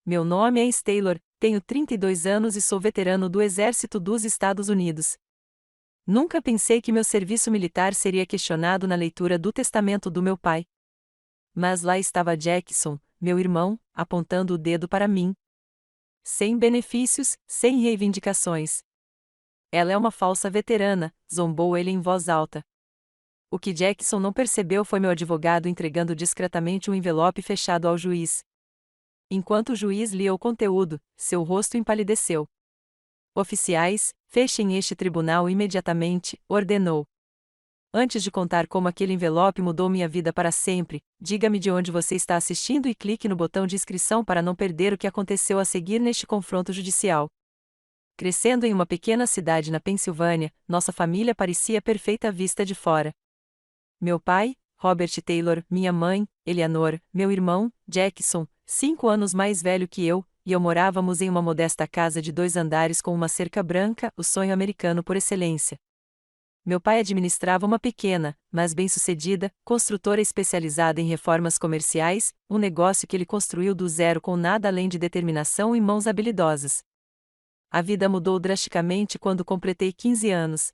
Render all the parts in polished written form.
Meu nome é Ace Taylor, tenho 32 anos e sou veterano do Exército dos Estados Unidos. Nunca pensei que meu serviço militar seria questionado na leitura do testamento do meu pai. Mas lá estava Jackson, meu irmão, apontando o dedo para mim. Sem benefícios, sem reivindicações. Ela é uma falsa veterana, zombou ele em voz alta. O que Jackson não percebeu foi meu advogado entregando discretamente um envelope fechado ao juiz. Enquanto o juiz lia o conteúdo, seu rosto empalideceu. Oficiais, fechem este tribunal imediatamente, ordenou. Antes de contar como aquele envelope mudou minha vida para sempre, diga-me de onde você está assistindo e clique no botão de inscrição para não perder o que aconteceu a seguir neste confronto judicial. Crescendo em uma pequena cidade na Pensilvânia, nossa família parecia perfeita à vista de fora. Meu pai, Robert Taylor, minha mãe, Eleanor, meu irmão, Jackson, 5 anos mais velho que eu, e eu morávamos em uma modesta casa de 2 andares com uma cerca branca, o sonho americano por excelência. Meu pai administrava uma pequena, mas bem-sucedida, construtora especializada em reformas comerciais, um negócio que ele construiu do zero com nada além de determinação e mãos habilidosas. A vida mudou drasticamente quando completei 15 anos.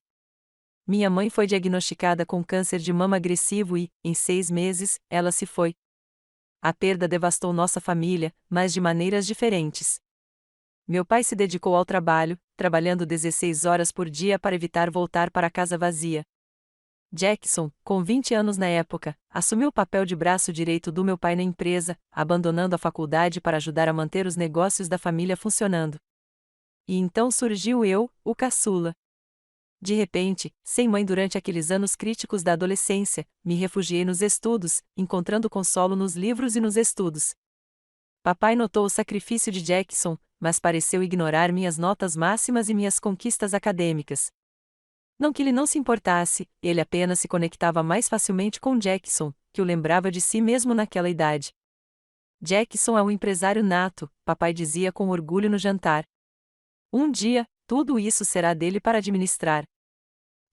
Minha mãe foi diagnosticada com câncer de mama agressivo e, em 6 meses, ela se foi. A perda devastou nossa família, mas de maneiras diferentes. Meu pai se dedicou ao trabalho, trabalhando 16 horas por dia para evitar voltar para casa vazia. Jackson, com 20 anos na época, assumiu o papel de braço direito do meu pai na empresa, abandonando a faculdade para ajudar a manter os negócios da família funcionando. E então surgiu eu, o caçula. De repente, sem mãe durante aqueles anos críticos da adolescência, me refugiei nos estudos, encontrando consolo nos livros e nos estudos. Papai notou o sacrifício de Jackson, mas pareceu ignorar minhas notas máximas e minhas conquistas acadêmicas. Não que ele não se importasse, ele apenas se conectava mais facilmente com Jackson, que o lembrava de si mesmo naquela idade. Jackson é um empresário nato, papai dizia com orgulho no jantar. Um dia, tudo isso será dele para administrar.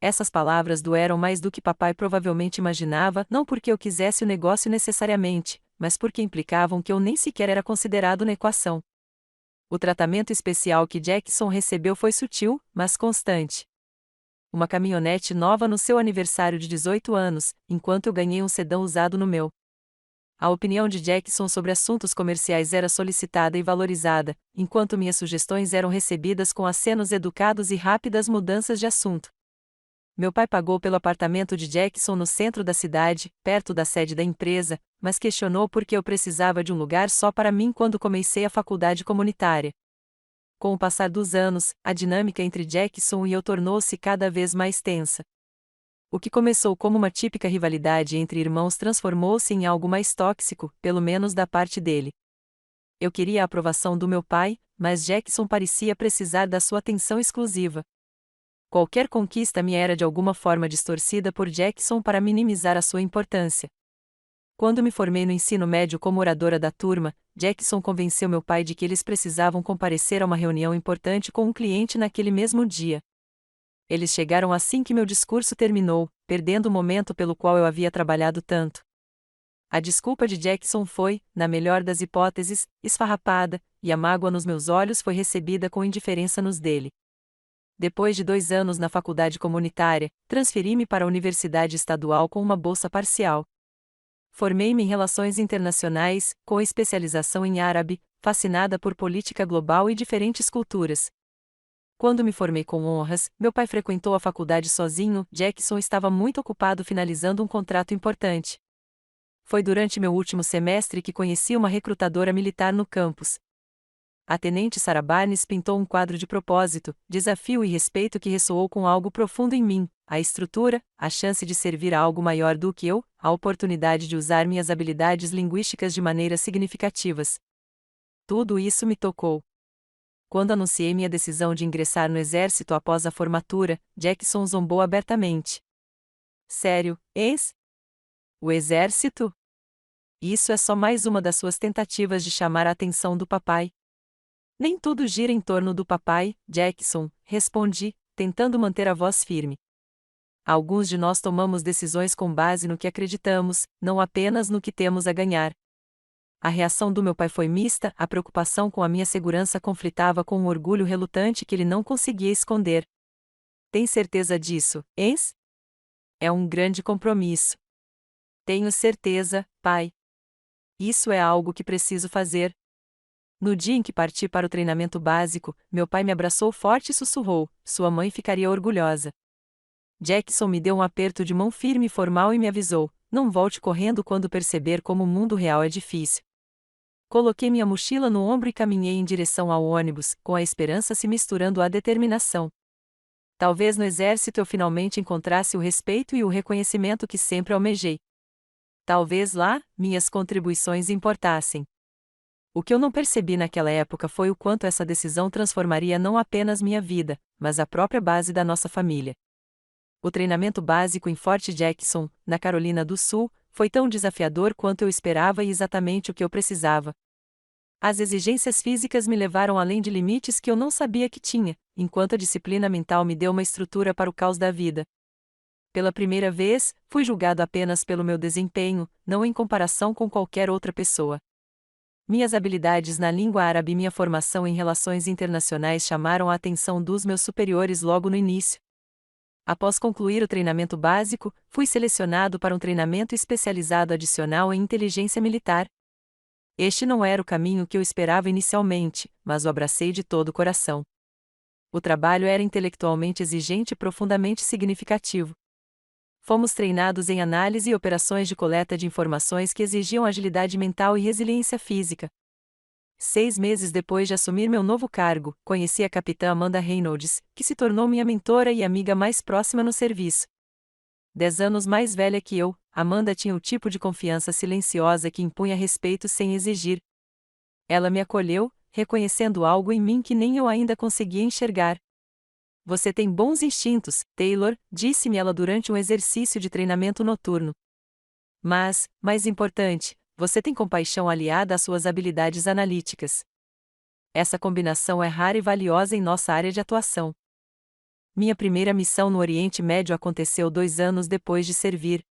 Essas palavras doeram mais do que papai provavelmente imaginava, não porque eu quisesse o negócio necessariamente, mas porque implicavam que eu nem sequer era considerado na equação. O tratamento especial que Jackson recebeu foi sutil, mas constante. Uma caminhonete nova no seu aniversário de 18 anos, enquanto eu ganhei um sedã usado no meu. A opinião de Jackson sobre assuntos comerciais era solicitada e valorizada, enquanto minhas sugestões eram recebidas com acenos educados e rápidas mudanças de assunto. Meu pai pagou pelo apartamento de Jackson no centro da cidade, perto da sede da empresa, mas questionou por que eu precisava de um lugar só para mim quando comecei a faculdade comunitária. Com o passar dos anos, a dinâmica entre Jackson e eu tornou-se cada vez mais tensa. O que começou como uma típica rivalidade entre irmãos transformou-se em algo mais tóxico, pelo menos da parte dele. Eu queria a aprovação do meu pai, mas Jackson parecia precisar da sua atenção exclusiva. Qualquer conquista minha era de alguma forma distorcida por Jackson para minimizar a sua importância. Quando me formei no ensino médio como oradora da turma, Jackson convenceu meu pai de que eles precisavam comparecer a uma reunião importante com um cliente naquele mesmo dia. Eles chegaram assim que meu discurso terminou, perdendo o momento pelo qual eu havia trabalhado tanto. A desculpa de Jackson foi, na melhor das hipóteses, esfarrapada, e a mágoa nos meus olhos foi recebida com indiferença nos dele. Depois de 2 anos na faculdade comunitária, transferi-me para a Universidade Estadual com uma bolsa parcial. Formei-me em Relações Internacionais, com especialização em árabe, fascinada por política global e diferentes culturas. Quando me formei com honras, meu pai frequentou a faculdade sozinho, Jackson estava muito ocupado finalizando um contrato importante. Foi durante meu último semestre que conheci uma recrutadora militar no campus. A tenente Sarah Barnes pintou um quadro de propósito, desafio e respeito que ressoou com algo profundo em mim: a estrutura, a chance de servir a algo maior do que eu, a oportunidade de usar minhas habilidades linguísticas de maneiras significativas. Tudo isso me tocou. Quando anunciei minha decisão de ingressar no exército após a formatura, Jackson zombou abertamente. Sério, ex? O exército? Isso é só mais uma das suas tentativas de chamar a atenção do papai. Nem tudo gira em torno do papai, Jackson, respondi, tentando manter a voz firme. Alguns de nós tomamos decisões com base no que acreditamos, não apenas no que temos a ganhar. A reação do meu pai foi mista, a preocupação com a minha segurança conflitava com um orgulho relutante que ele não conseguia esconder. Tem certeza disso, Ace? É um grande compromisso. Tenho certeza, pai. Isso é algo que preciso fazer. No dia em que parti para o treinamento básico, meu pai me abraçou forte e sussurrou: sua mãe ficaria orgulhosa. Jackson me deu um aperto de mão firme e formal e me avisou: não volte correndo quando perceber como o mundo real é difícil. Coloquei minha mochila no ombro e caminhei em direção ao ônibus, com a esperança se misturando à determinação. Talvez no exército eu finalmente encontrasse o respeito e o reconhecimento que sempre almejei. Talvez lá, minhas contribuições importassem. O que eu não percebi naquela época foi o quanto essa decisão transformaria não apenas minha vida, mas a própria base da nossa família. O treinamento básico em Fort Jackson, na Carolina do Sul, foi tão desafiador quanto eu esperava e exatamente o que eu precisava. As exigências físicas me levaram além de limites que eu não sabia que tinha, enquanto a disciplina mental me deu uma estrutura para o caos da vida. Pela primeira vez, fui julgado apenas pelo meu desempenho, não em comparação com qualquer outra pessoa. Minhas habilidades na língua árabe e minha formação em relações internacionais chamaram a atenção dos meus superiores logo no início. Após concluir o treinamento básico, fui selecionado para um treinamento especializado adicional em inteligência militar. Este não era o caminho que eu esperava inicialmente, mas o abracei de todo o coração. O trabalho era intelectualmente exigente e profundamente significativo. Fomos treinados em análise e operações de coleta de informações que exigiam agilidade mental e resiliência física. 6 meses depois de assumir meu novo cargo, conheci a capitã Amanda Reynolds, que se tornou minha mentora e amiga mais próxima no serviço. 10 anos mais velha que eu, Amanda tinha o tipo de confiança silenciosa que impunha respeito sem exigir. Ela me acolheu, reconhecendo algo em mim que nem eu ainda conseguia enxergar. Você tem bons instintos, Taylor, disse-me ela durante um exercício de treinamento noturno. Mas, mais importante, você tem compaixão aliada às suas habilidades analíticas. Essa combinação é rara e valiosa em nossa área de atuação. Minha primeira missão no Oriente Médio aconteceu 2 anos depois de servir.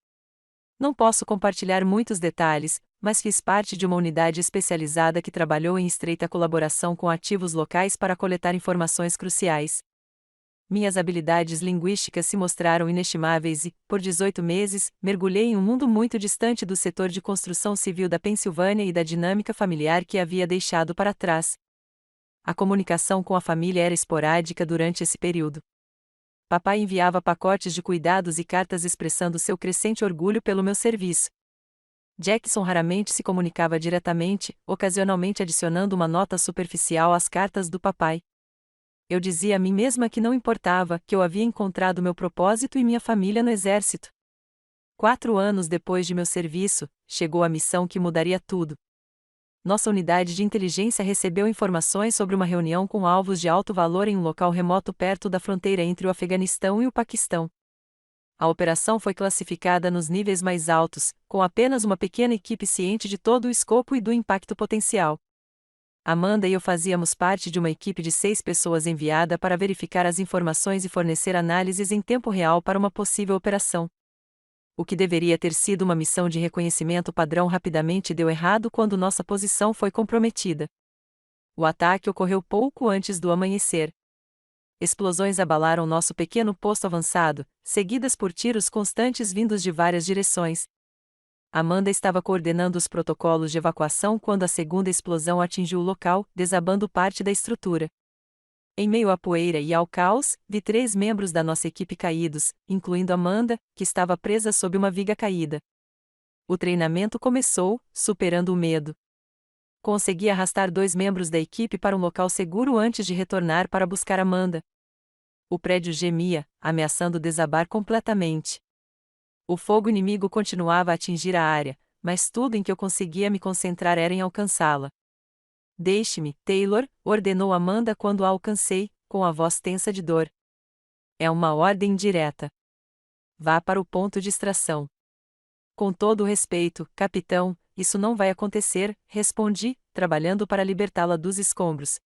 Não posso compartilhar muitos detalhes, mas fiz parte de uma unidade especializada que trabalhou em estreita colaboração com ativos locais para coletar informações cruciais. Minhas habilidades linguísticas se mostraram inestimáveis e, por 18 meses, mergulhei em um mundo muito distante do setor de construção civil da Pensilvânia e da dinâmica familiar que havia deixado para trás. A comunicação com a família era esporádica durante esse período. Papai enviava pacotes de cuidados e cartas expressando seu crescente orgulho pelo meu serviço. Jackson raramente se comunicava diretamente, ocasionalmente adicionando uma nota superficial às cartas do papai. Eu dizia a mim mesma que não importava, que eu havia encontrado meu propósito e minha família no exército. 4 anos depois de meu serviço, chegou a missão que mudaria tudo. Nossa unidade de inteligência recebeu informações sobre uma reunião com alvos de alto valor em um local remoto perto da fronteira entre o Afeganistão e o Paquistão. A operação foi classificada nos níveis mais altos, com apenas uma pequena equipe ciente de todo o escopo e do impacto potencial. Amanda e eu fazíamos parte de uma equipe de 6 pessoas enviada para verificar as informações e fornecer análises em tempo real para uma possível operação. O que deveria ter sido uma missão de reconhecimento padrão rapidamente deu errado quando nossa posição foi comprometida. O ataque ocorreu pouco antes do amanhecer. Explosões abalaram nosso pequeno posto avançado, seguidas por tiros constantes vindos de várias direções. Amanda estava coordenando os protocolos de evacuação quando a segunda explosão atingiu o local, desabando parte da estrutura. Em meio à poeira e ao caos, vi 3 membros da nossa equipe caídos, incluindo Amanda, que estava presa sob uma viga caída. O treinamento começou, superando o medo. Consegui arrastar 2 membros da equipe para um local seguro antes de retornar para buscar Amanda. O prédio gemia, ameaçando desabar completamente. O fogo inimigo continuava a atingir a área, mas tudo em que eu conseguia me concentrar era em alcançá-la. Deixe-me, Taylor, ordenou Amanda quando a alcancei, com a voz tensa de dor. É uma ordem direta. Vá para o ponto de extração. Com todo o respeito, capitão, isso não vai acontecer, respondi, trabalhando para libertá-la dos escombros.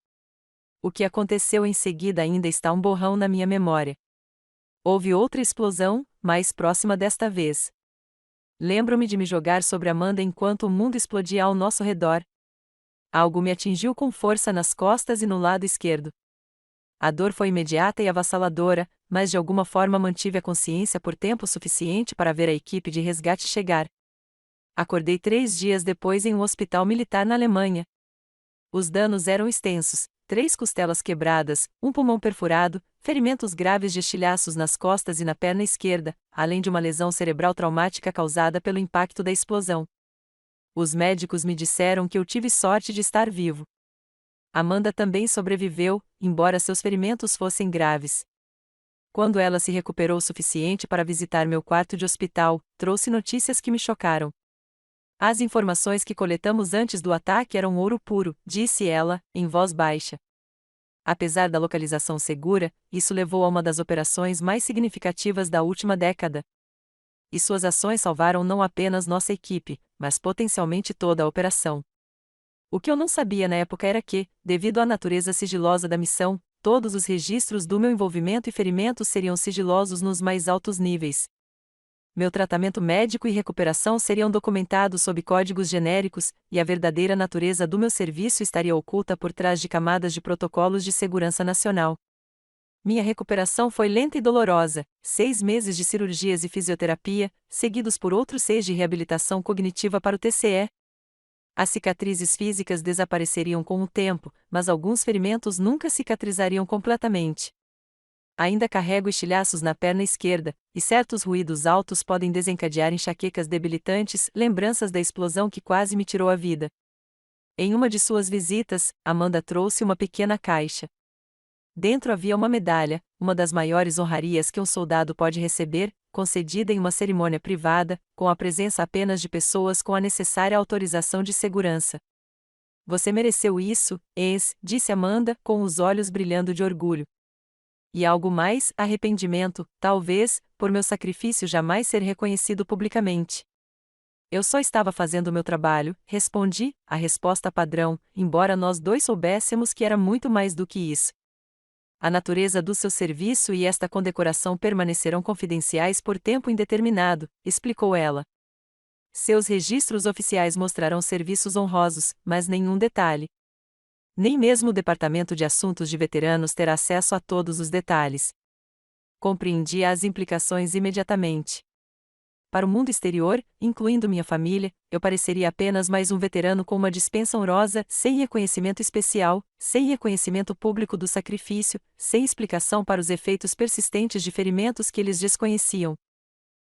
O que aconteceu em seguida ainda está um borrão na minha memória. Houve outra explosão, mais próxima desta vez. Lembro-me de me jogar sobre Amanda enquanto o mundo explodia ao nosso redor. Algo me atingiu com força nas costas e no lado esquerdo. A dor foi imediata e avassaladora, mas de alguma forma mantive a consciência por tempo suficiente para ver a equipe de resgate chegar. Acordei 3 dias depois em um hospital militar na Alemanha. Os danos eram extensos: 3 costelas quebradas, um pulmão perfurado, ferimentos graves de estilhaços nas costas e na perna esquerda, além de uma lesão cerebral traumática causada pelo impacto da explosão. Os médicos me disseram que eu tive sorte de estar vivo. Amanda também sobreviveu, embora seus ferimentos fossem graves. Quando ela se recuperou o suficiente para visitar meu quarto de hospital, trouxe notícias que me chocaram. As informações que coletamos antes do ataque eram ouro puro, disse ela, em voz baixa. Apesar da localização segura, isso levou a uma das operações mais significativas da última década. E suas ações salvaram não apenas nossa equipe, mas potencialmente toda a operação. O que eu não sabia na época era que, devido à natureza sigilosa da missão, todos os registros do meu envolvimento e ferimentos seriam sigilosos nos mais altos níveis. Meu tratamento médico e recuperação seriam documentados sob códigos genéricos, e a verdadeira natureza do meu serviço estaria oculta por trás de camadas de protocolos de segurança nacional. Minha recuperação foi lenta e dolorosa: 6 meses de cirurgias e fisioterapia, seguidos por outros 6 de reabilitação cognitiva para o TCE. As cicatrizes físicas desapareceriam com o tempo, mas alguns ferimentos nunca cicatrizariam completamente. Ainda carrego estilhaços na perna esquerda, e certos ruídos altos podem desencadear enxaquecas debilitantes, lembranças da explosão que quase me tirou a vida. Em uma de suas visitas, Amanda trouxe uma pequena caixa. Dentro havia uma medalha, uma das maiores honrarias que um soldado pode receber, concedida em uma cerimônia privada, com a presença apenas de pessoas com a necessária autorização de segurança. Você mereceu isso, disse Amanda, com os olhos brilhando de orgulho. E algo mais: arrependimento, talvez, por meu sacrifício jamais ser reconhecido publicamente. Eu só estava fazendo o meu trabalho, respondi, a resposta padrão, embora nós dois soubéssemos que era muito mais do que isso. A natureza do seu serviço e esta condecoração permanecerão confidenciais por tempo indeterminado, explicou ela. Seus registros oficiais mostrarão serviços honrosos, mas nenhum detalhe. Nem mesmo o Departamento de Assuntos de Veteranos terá acesso a todos os detalhes. Compreendi as implicações imediatamente. Para o mundo exterior, incluindo minha família, eu pareceria apenas mais um veterano com uma dispensa honrosa, sem reconhecimento especial, sem reconhecimento público do sacrifício, sem explicação para os efeitos persistentes de ferimentos que eles desconheciam.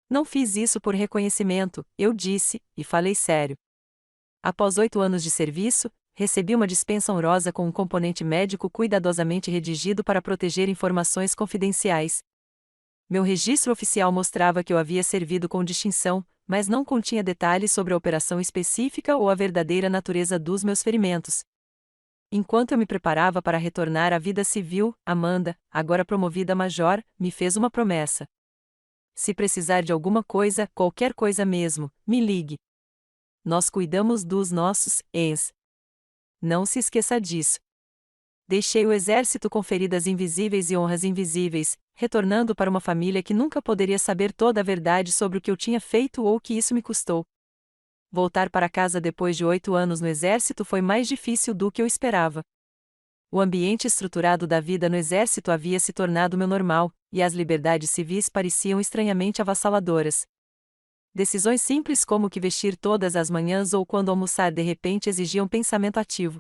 Não fiz isso por reconhecimento, eu disse, e falei sério. Após 8 anos de serviço, recebi uma dispensa honrosa com um componente médico cuidadosamente redigido para proteger informações confidenciais. Meu registro oficial mostrava que eu havia servido com distinção, mas não continha detalhes sobre a operação específica ou a verdadeira natureza dos meus ferimentos. Enquanto eu me preparava para retornar à vida civil, Amanda, agora promovida a major, me fez uma promessa. Se precisar de alguma coisa, qualquer coisa mesmo, me ligue. Nós cuidamos dos nossos ex. Não se esqueça disso. Deixei o exército com feridas invisíveis e honras invisíveis, retornando para uma família que nunca poderia saber toda a verdade sobre o que eu tinha feito ou o que isso me custou. Voltar para casa depois de 8 anos no exército foi mais difícil do que eu esperava. O ambiente estruturado da vida no exército havia se tornado meu normal, e as liberdades civis pareciam estranhamente avassaladoras. Decisões simples como o que vestir todas as manhãs ou quando almoçar de repente exigiam pensamento ativo.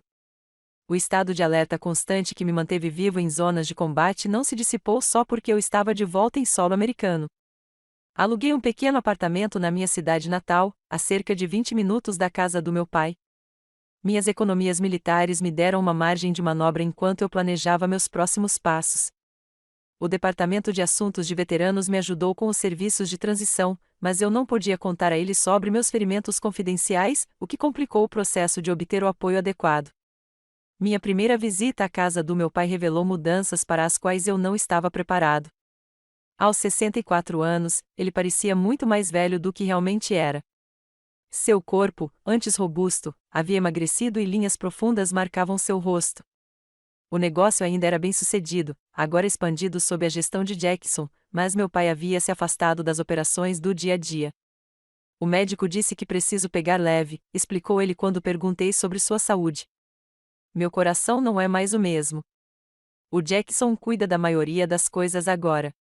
O estado de alerta constante que me manteve vivo em zonas de combate não se dissipou só porque eu estava de volta em solo americano. Aluguei um pequeno apartamento na minha cidade natal, a cerca de 20 minutos da casa do meu pai. Minhas economias militares me deram uma margem de manobra enquanto eu planejava meus próximos passos. O Departamento de Assuntos de Veteranos me ajudou com os serviços de transição, mas eu não podia contar a eles sobre meus ferimentos confidenciais, o que complicou o processo de obter o apoio adequado. Minha primeira visita à casa do meu pai revelou mudanças para as quais eu não estava preparado. Aos 64 anos, ele parecia muito mais velho do que realmente era. Seu corpo, antes robusto, havia emagrecido e linhas profundas marcavam seu rosto. O negócio ainda era bem-sucedido, agora expandido sob a gestão de Jackson, mas meu pai havia se afastado das operações do dia a dia. O médico disse que preciso pegar leve, explicou ele quando perguntei sobre sua saúde. Meu coração não é mais o mesmo. O Jackson cuida da maioria das coisas agora.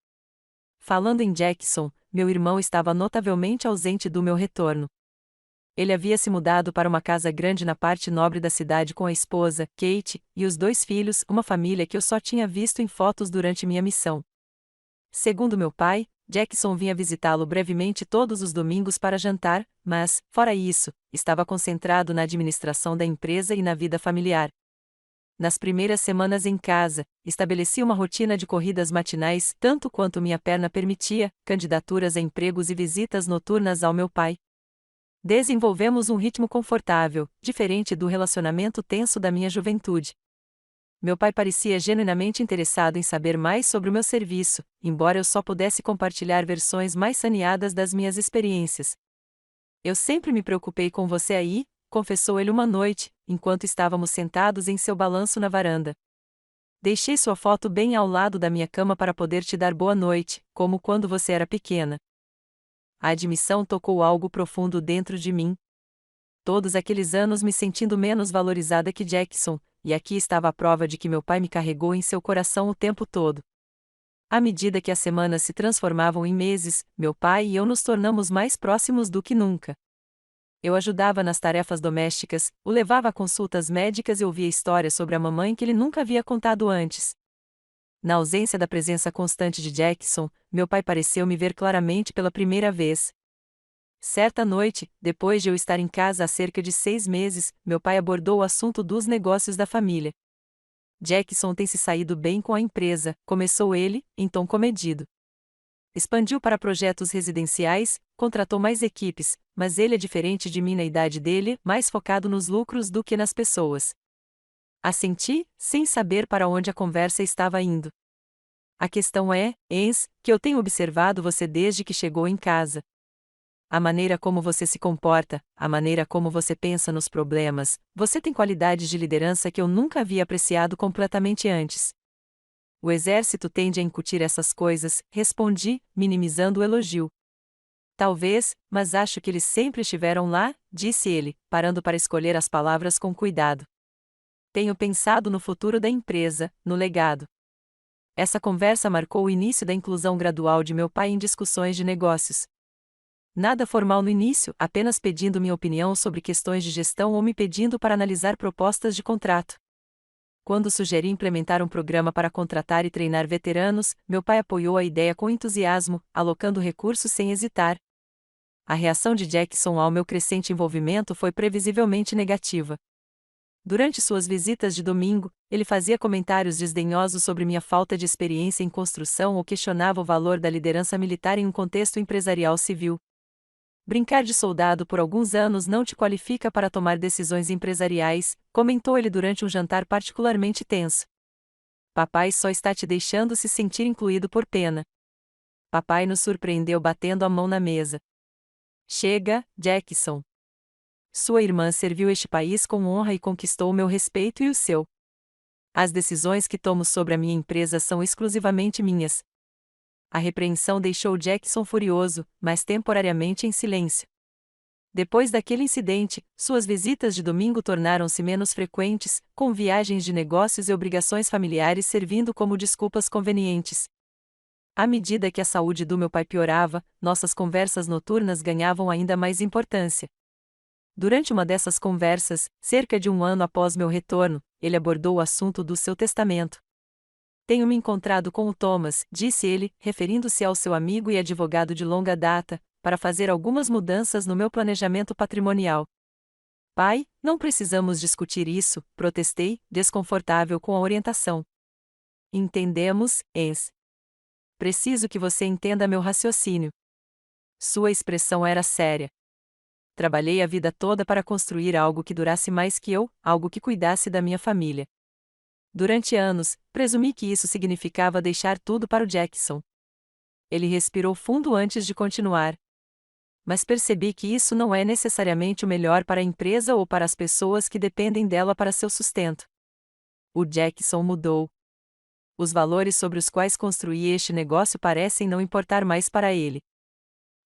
Falando em Jackson, meu irmão estava notavelmente ausente do meu retorno. Ele havia se mudado para uma casa grande na parte nobre da cidade com a esposa, Kate, e os 2 filhos, uma família que eu só tinha visto em fotos durante minha missão. Segundo meu pai, Jackson vinha visitá-lo brevemente todos os domingos para jantar, mas, fora isso, estava concentrado na administração da empresa e na vida familiar. Nas primeiras semanas em casa, estabeleci uma rotina de corridas matinais tanto quanto minha perna permitia, candidaturas a empregos e visitas noturnas ao meu pai. Desenvolvemos um ritmo confortável, diferente do relacionamento tenso da minha juventude. Meu pai parecia genuinamente interessado em saber mais sobre o meu serviço, embora eu só pudesse compartilhar versões mais saneadas das minhas experiências. Eu sempre me preocupei com você aí, confessou ele uma noite, enquanto estávamos sentados em seu balanço na varanda. Deixei sua foto bem ao lado da minha cama para poder te dar boa noite, como quando você era pequena. A admissão tocou algo profundo dentro de mim. Todos aqueles anos me sentindo menos valorizada que Jackson, e aqui estava a prova de que meu pai me carregou em seu coração o tempo todo. À medida que as semanas se transformavam em meses, meu pai e eu nos tornamos mais próximos do que nunca. Eu ajudava nas tarefas domésticas, o levava a consultas médicas e ouvia histórias sobre a mamãe que ele nunca havia contado antes. Na ausência da presença constante de Jackson, meu pai pareceu me ver claramente pela primeira vez. Certa noite, depois de eu estar em casa há cerca de 6 meses, meu pai abordou o assunto dos negócios da família. Jackson tem se saído bem com a empresa, começou ele, em tom comedido. Expandiu para projetos residenciais, contratou mais equipes, mas ele é diferente de mim na idade dele, mais focado nos lucros do que nas pessoas. Assenti, sem saber para onde a conversa estava indo. A questão é, Ens, que eu tenho observado você desde que chegou em casa. A maneira como você se comporta, a maneira como você pensa nos problemas, você tem qualidades de liderança que eu nunca havia apreciado completamente antes. O exército tende a incutir essas coisas, respondi, minimizando o elogio. Talvez, mas acho que eles sempre estiveram lá, disse ele, parando para escolher as palavras com cuidado. Tenho pensado no futuro da empresa, no legado. Essa conversa marcou o início da inclusão gradual de meu pai em discussões de negócios. Nada formal no início, apenas pedindo minha opinião sobre questões de gestão ou me pedindo para analisar propostas de contrato. Quando sugeri implementar um programa para contratar e treinar veteranos, meu pai apoiou a ideia com entusiasmo, alocando recursos sem hesitar. A reação de Jackson ao meu crescente envolvimento foi previsivelmente negativa. Durante suas visitas de domingo, ele fazia comentários desdenhosos sobre minha falta de experiência em construção ou questionava o valor da liderança militar em um contexto empresarial civil. Brincar de soldado por alguns anos não te qualifica para tomar decisões empresariais, comentou ele durante um jantar particularmente tenso. Papai só está te deixando se sentir incluído por pena. Papai nos surpreendeu batendo a mão na mesa. Chega, Jackson. Sua irmã serviu este país com honra e conquistou o meu respeito e o seu. As decisões que tomo sobre a minha empresa são exclusivamente minhas. A repreensão deixou Jackson furioso, mas temporariamente em silêncio. Depois daquele incidente, suas visitas de domingo tornaram-se menos frequentes, com viagens de negócios e obrigações familiares servindo como desculpas convenientes. À medida que a saúde do meu pai piorava, nossas conversas noturnas ganhavam ainda mais importância. Durante uma dessas conversas, cerca de um ano após meu retorno, ele abordou o assunto do seu testamento. Tenho me encontrado com o Thomas, disse ele, referindo-se ao seu amigo e advogado de longa data, para fazer algumas mudanças no meu planejamento patrimonial. Pai, não precisamos discutir isso, protestei, desconfortável com a orientação. Entendemos, Ens. Preciso que você entenda meu raciocínio. Sua expressão era séria. Trabalhei a vida toda para construir algo que durasse mais que eu, algo que cuidasse da minha família. Durante anos, presumi que isso significava deixar tudo para o Jackson. Ele respirou fundo antes de continuar. Mas percebi que isso não é necessariamente o melhor para a empresa ou para as pessoas que dependem dela para seu sustento. O Jackson mudou. Os valores sobre os quais construí este negócio parecem não importar mais para ele.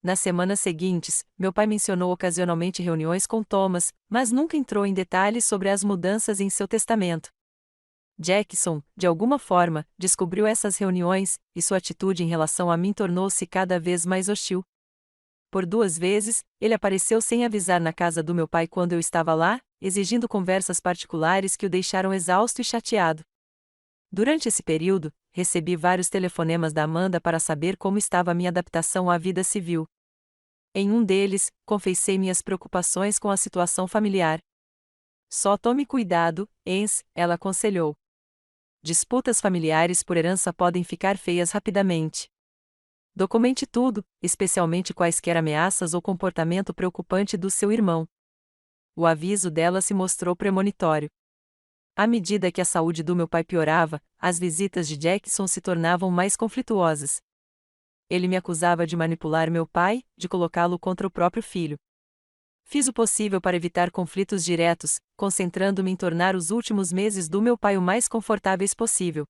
Nas semanas seguintes, meu pai mencionou ocasionalmente reuniões com Thomas, mas nunca entrou em detalhes sobre as mudanças em seu testamento. Jackson, de alguma forma, descobriu essas reuniões, e sua atitude em relação a mim tornou-se cada vez mais hostil. Por 2 vezes, ele apareceu sem avisar na casa do meu pai quando eu estava lá, exigindo conversas particulares que o deixaram exausto e chateado. Durante esse período, recebi vários telefonemas da Amanda para saber como estava a minha adaptação à vida civil. Em um deles, confessei minhas preocupações com a situação familiar. Só tome cuidado, Ens, ela aconselhou. Disputas familiares por herança podem ficar feias rapidamente. Documente tudo, especialmente quaisquer ameaças ou comportamento preocupante do seu irmão. O aviso dela se mostrou premonitório. À medida que a saúde do meu pai piorava, as visitas de Jackson se tornavam mais conflituosas. Ele me acusava de manipular meu pai, de colocá-lo contra o próprio filho. Fiz o possível para evitar conflitos diretos, concentrando-me em tornar os últimos meses do meu pai o mais confortáveis possível.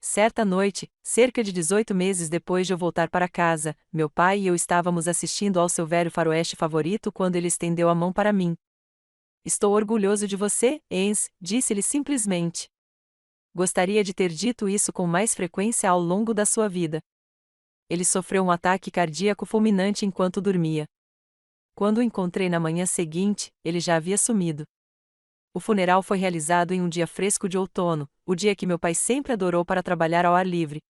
Certa noite, cerca de 18 meses depois de eu voltar para casa, meu pai e eu estávamos assistindo ao seu velho faroeste favorito quando ele estendeu a mão para mim. Estou orgulhoso de você, Ens, disse-lhe simplesmente. Gostaria de ter dito isso com mais frequência ao longo da sua vida. Ele sofreu um ataque cardíaco fulminante enquanto dormia. Quando o encontrei na manhã seguinte, ele já havia sumido. O funeral foi realizado em um dia fresco de outono, o dia que meu pai sempre adorou para trabalhar ao ar livre.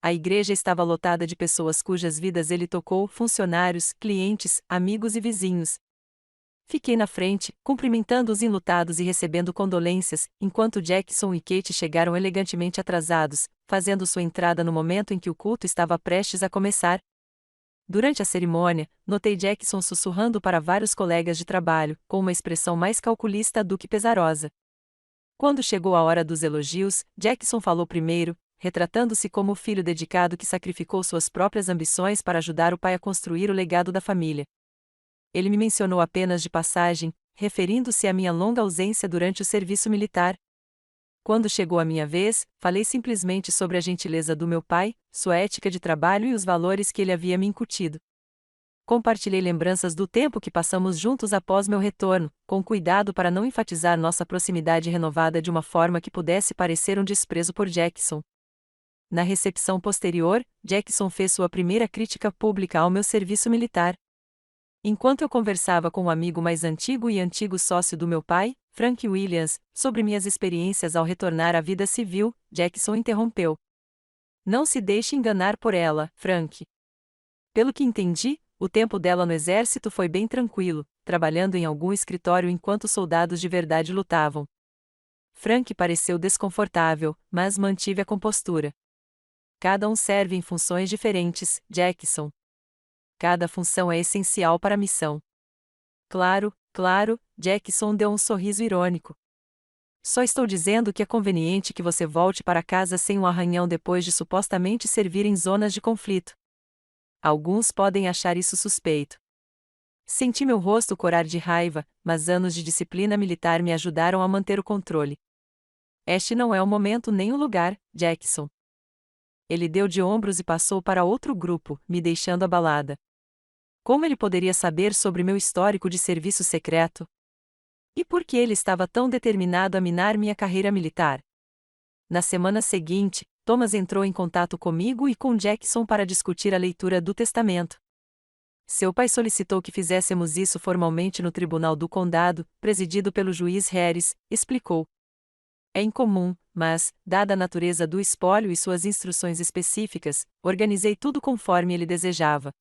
A igreja estava lotada de pessoas cujas vidas ele tocou, funcionários, clientes, amigos e vizinhos. Fiquei na frente, cumprimentando os enlutados e recebendo condolências, enquanto Jackson e Kate chegaram elegantemente atrasados, fazendo sua entrada no momento em que o culto estava prestes a começar. Durante a cerimônia, notei Jackson sussurrando para vários colegas de trabalho, com uma expressão mais calculista do que pesarosa. Quando chegou a hora dos elogios, Jackson falou primeiro, retratando-se como o filho dedicado que sacrificou suas próprias ambições para ajudar o pai a construir o legado da família. Ele me mencionou apenas de passagem, referindo-se à minha longa ausência durante o serviço militar. Quando chegou a minha vez, falei simplesmente sobre a gentileza do meu pai, sua ética de trabalho e os valores que ele havia me incutido. Compartilhei lembranças do tempo que passamos juntos após meu retorno, com cuidado para não enfatizar nossa proximidade renovada de uma forma que pudesse parecer um desprezo por Jackson. Na recepção posterior, Jackson fez sua primeira crítica pública ao meu serviço militar. Enquanto eu conversava com um amigo mais antigo e antigo sócio do meu pai, Frank Williams, sobre minhas experiências ao retornar à vida civil, Jackson interrompeu. Não se deixe enganar por ela, Frank. Pelo que entendi, o tempo dela no exército foi bem tranquilo, trabalhando em algum escritório enquanto soldados de verdade lutavam. Frank pareceu desconfortável, mas mantive a compostura. Cada um serve em funções diferentes, Jackson. Cada função é essencial para a missão. Claro, claro, Jackson deu um sorriso irônico. Só estou dizendo que é conveniente que você volte para casa sem um arranhão depois de supostamente servir em zonas de conflito. Alguns podem achar isso suspeito. Senti meu rosto corar de raiva, mas anos de disciplina militar me ajudaram a manter o controle. Este não é o momento nem o lugar, Jackson. Ele deu de ombros e passou para outro grupo, me deixando abalada. Como ele poderia saber sobre meu histórico de serviço secreto? E por que ele estava tão determinado a minar minha carreira militar? Na semana seguinte, Thomas entrou em contato comigo e com Jackson para discutir a leitura do testamento. Seu pai solicitou que fizéssemos isso formalmente no Tribunal do Condado, presidido pelo juiz Harris, explicou. É incomum, mas, dada a natureza do espólio e suas instruções específicas, organizei tudo conforme ele desejava.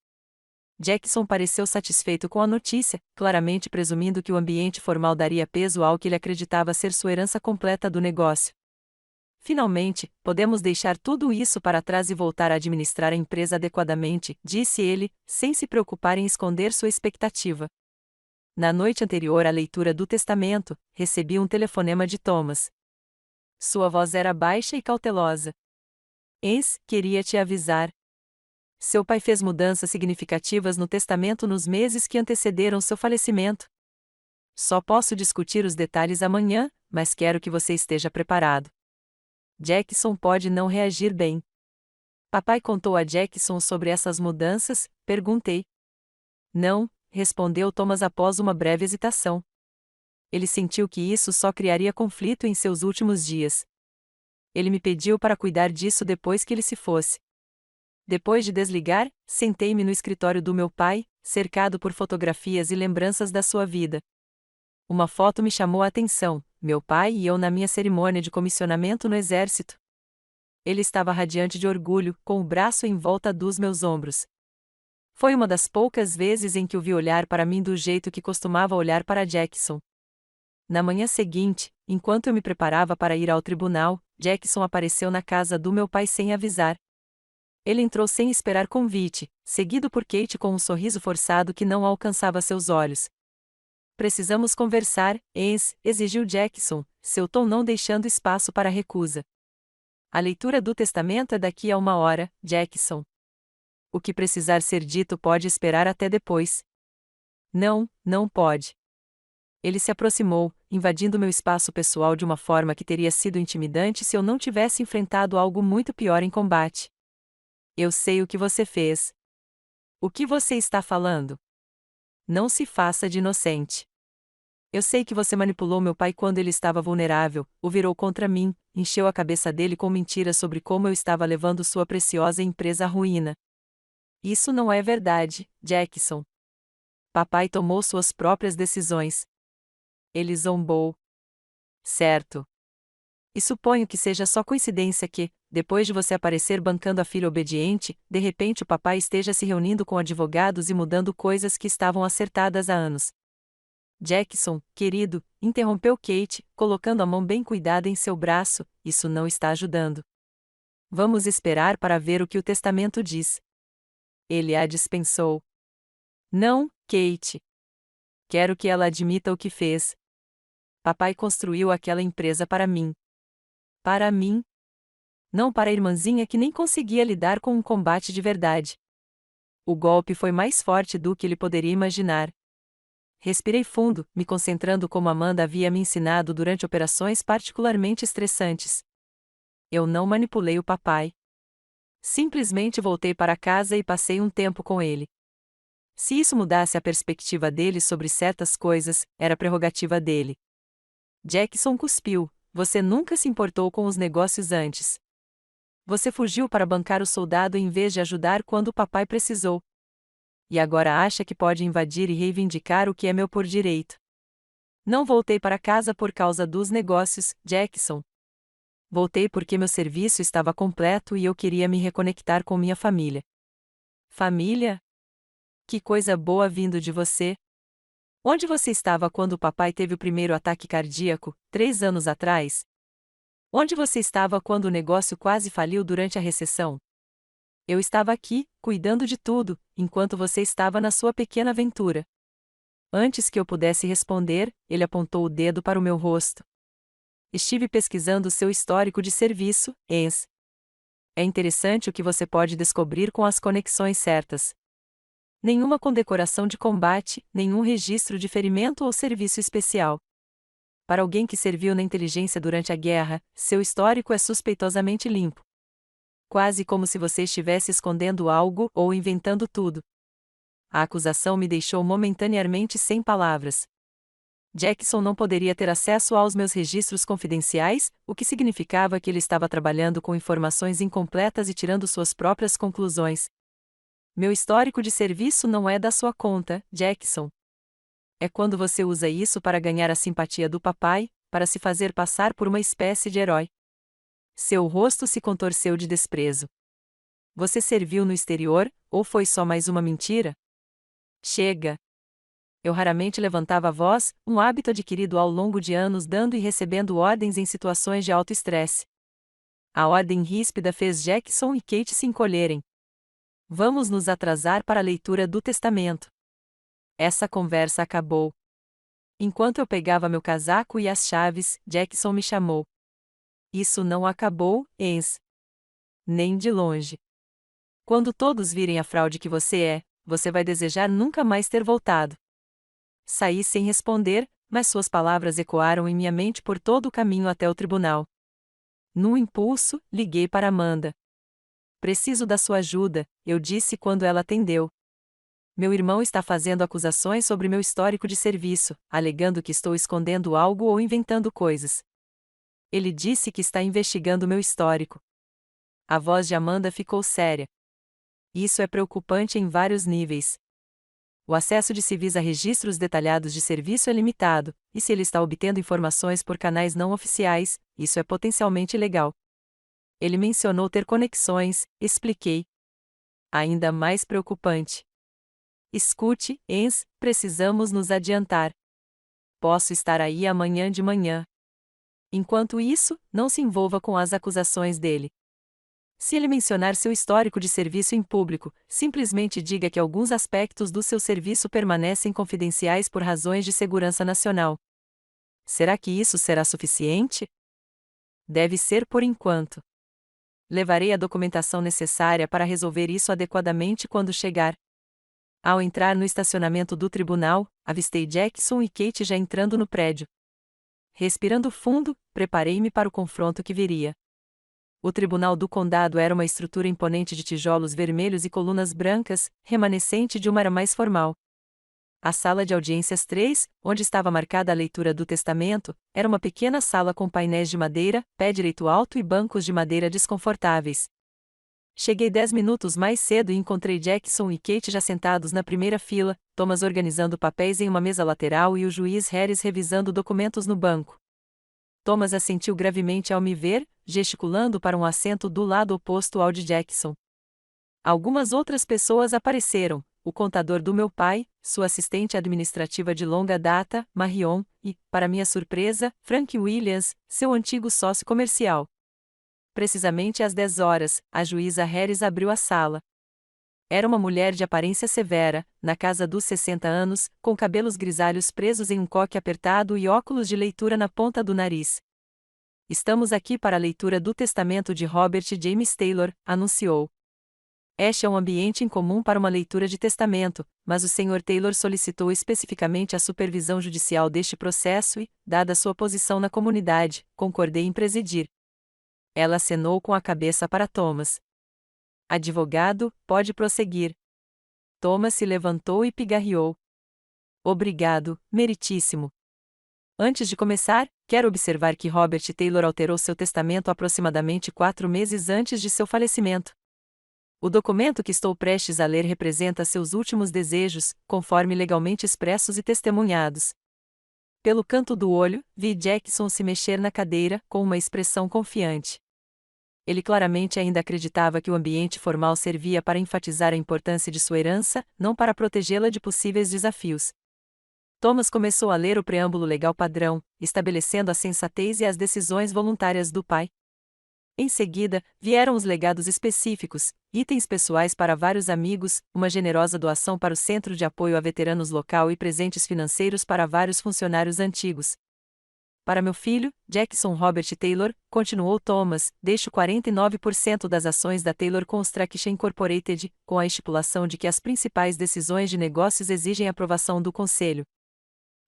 Jackson pareceu satisfeito com a notícia, claramente presumindo que o ambiente formal daria peso ao que ele acreditava ser sua herança completa do negócio. Finalmente, podemos deixar tudo isso para trás e voltar a administrar a empresa adequadamente, disse ele, sem se preocupar em esconder sua expectativa. Na noite anterior à leitura do testamento, recebi um telefonema de Thomas. Sua voz era baixa e cautelosa. Ens, queria te avisar. Seu pai fez mudanças significativas no testamento nos meses que antecederam seu falecimento. Só posso discutir os detalhes amanhã, mas quero que você esteja preparado. Jackson pode não reagir bem. Papai contou a Jackson sobre essas mudanças? Perguntei. Não, respondeu Thomas após uma breve hesitação. Ele sentiu que isso só criaria conflito em seus últimos dias. Ele me pediu para cuidar disso depois que ele se fosse. Depois de desligar, sentei-me no escritório do meu pai, cercado por fotografias e lembranças da sua vida. Uma foto me chamou a atenção, meu pai e eu na minha cerimônia de comissionamento no exército. Ele estava radiante de orgulho, com o braço em volta dos meus ombros. Foi uma das poucas vezes em que o vi olhar para mim do jeito que costumava olhar para Jackson. Na manhã seguinte, enquanto eu me preparava para ir ao tribunal, Jackson apareceu na casa do meu pai sem avisar. Ele entrou sem esperar convite, seguido por Kate com um sorriso forçado que não alcançava seus olhos. Precisamos conversar, exigiu Jackson, seu tom não deixando espaço para recusa. A leitura do testamento é daqui a 1 hora, Jackson. O que precisar ser dito pode esperar até depois. Não, não pode. Ele se aproximou, invadindo meu espaço pessoal de uma forma que teria sido intimidante se eu não tivesse enfrentado algo muito pior em combate. Eu sei o que você fez. O que você está falando? Não se faça de inocente. Eu sei que você manipulou meu pai quando ele estava vulnerável, o virou contra mim, encheu a cabeça dele com mentiras sobre como eu estava levando sua preciosa empresa à ruína. Isso não é verdade, Jackson. Papai tomou suas próprias decisões. Ele zombou. Certo. E suponho que seja só coincidência que, depois de você aparecer bancando a filha obediente, de repente o papai esteja se reunindo com advogados e mudando coisas que estavam acertadas há anos. Jackson, querido, interrompeu Kate, colocando a mão bem cuidada em seu braço, isso não está ajudando. Vamos esperar para ver o que o testamento diz. Ele a dispensou. Não, Kate. Quero que ela admita o que fez. Papai construiu aquela empresa para mim. Para mim. Não para a irmãzinha que nem conseguia lidar com um combate de verdade. O golpe foi mais forte do que ele poderia imaginar. Respirei fundo, me concentrando como Amanda havia me ensinado durante operações particularmente estressantes. Eu não manipulei o papai. Simplesmente voltei para casa e passei um tempo com ele. Se isso mudasse a perspectiva dele sobre certas coisas, era prerrogativa dele. Jackson cuspiu. Você nunca se importou com os negócios antes. Você fugiu para bancar o soldado em vez de ajudar quando o papai precisou. E agora acha que pode invadir e reivindicar o que é meu por direito. Não voltei para casa por causa dos negócios, Jackson. Voltei porque meu serviço estava completo e eu queria me reconectar com minha família. Família? Que coisa boa vindo de você. Onde você estava quando o papai teve o primeiro ataque cardíaco, 3 anos atrás? Onde você estava quando o negócio quase faliu durante a recessão? Eu estava aqui, cuidando de tudo, enquanto você estava na sua pequena aventura. Antes que eu pudesse responder, ele apontou o dedo para o meu rosto. Estive pesquisando seu histórico de serviço, ENS. É interessante o que você pode descobrir com as conexões certas. Nenhuma condecoração de combate, nenhum registro de ferimento ou serviço especial. Para alguém que serviu na inteligência durante a guerra, seu histórico é suspeitosamente limpo. Quase como se você estivesse escondendo algo ou inventando tudo. A acusação me deixou momentaneamente sem palavras. Jackson não poderia ter acesso aos meus registros confidenciais, o que significava que ele estava trabalhando com informações incompletas e tirando suas próprias conclusões. Meu histórico de serviço não é da sua conta, Jackson. É quando você usa isso para ganhar a simpatia do papai, para se fazer passar por uma espécie de herói. Seu rosto se contorceu de desprezo. Você serviu no exterior, ou foi só mais uma mentira? Chega! Eu raramente levantava a voz, um hábito adquirido ao longo de anos dando e recebendo ordens em situações de alto estresse. A ordem ríspida fez Jackson e Kate se encolherem. Vamos nos atrasar para a leitura do testamento. Essa conversa acabou. Enquanto eu pegava meu casaco e as chaves, Jackson me chamou. Isso não acabou, Ens. Nem de longe. Quando todos virem a fraude que você vai desejar nunca mais ter voltado. Saí sem responder, mas suas palavras ecoaram em minha mente por todo o caminho até o tribunal. Num impulso, liguei para Amanda. Preciso da sua ajuda, eu disse quando ela atendeu. Meu irmão está fazendo acusações sobre meu histórico de serviço, alegando que estou escondendo algo ou inventando coisas. Ele disse que está investigando meu histórico. A voz de Amanda ficou séria. Isso é preocupante em vários níveis. O acesso de civis a registros detalhados de serviço é limitado, e se ele está obtendo informações por canais não oficiais, isso é potencialmente ilegal. Ele mencionou ter conexões, expliquei. Ainda mais preocupante. Escute, Ens, precisamos nos adiantar. Posso estar aí amanhã de manhã. Enquanto isso, não se envolva com as acusações dele. Se ele mencionar seu histórico de serviço em público, simplesmente diga que alguns aspectos do seu serviço permanecem confidenciais por razões de segurança nacional. Será que isso será suficiente? Deve ser por enquanto. Levarei a documentação necessária para resolver isso adequadamente quando chegar. Ao entrar no estacionamento do tribunal, avistei Jackson e Kate já entrando no prédio. Respirando fundo, preparei-me para o confronto que viria. O Tribunal do Condado era uma estrutura imponente de tijolos vermelhos e colunas brancas, remanescente de uma era mais formal. A sala de audiências 3, onde estava marcada a leitura do testamento, era uma pequena sala com painéis de madeira, pé direito alto e bancos de madeira desconfortáveis. Cheguei 10 minutos mais cedo e encontrei Jackson e Kate já sentados na primeira fila, Thomas organizando papéis em uma mesa lateral e o juiz Harris revisando documentos no banco. Thomas assentiu gravemente ao me ver, gesticulando para um assento do lado oposto ao de Jackson. Algumas outras pessoas apareceram, o contador do meu pai, sua assistente administrativa de longa data, Marion, e, para minha surpresa, Frank Williams, seu antigo sócio comercial. Precisamente às 10 horas, a juíza Harris abriu a sala. Era uma mulher de aparência severa, na casa dos 60 anos, com cabelos grisalhos presos em um coque apertado e óculos de leitura na ponta do nariz. Estamos aqui para a leitura do testamento de Robert James Taylor, anunciou. Este é um ambiente incomum para uma leitura de testamento, mas o Sr. Taylor solicitou especificamente a supervisão judicial deste processo e, dada sua posição na comunidade, concordei em presidir. Ela acenou com a cabeça para Thomas. Advogado, pode prosseguir. Thomas se levantou e pigarreou. Obrigado, meritíssimo. Antes de começar, quero observar que Robert Taylor alterou seu testamento aproximadamente 4 meses antes de seu falecimento. O documento que estou prestes a ler representa seus últimos desejos, conforme legalmente expressos e testemunhados. Pelo canto do olho, vi Jackson se mexer na cadeira, com uma expressão confiante. Ele claramente ainda acreditava que o ambiente formal servia para enfatizar a importância de sua herança, não para protegê-la de possíveis desafios. Thomas começou a ler o preâmbulo legal padrão, estabelecendo a sensatez e as decisões voluntárias do pai. Em seguida, vieram os legados específicos, itens pessoais para vários amigos, uma generosa doação para o Centro de Apoio a Veteranos local e presentes financeiros para vários funcionários antigos. Para meu filho, Jackson Robert Taylor, continuou Thomas, deixo 49% das ações da Taylor Construction Incorporated, com a estipulação de que as principais decisões de negócios exigem aprovação do conselho.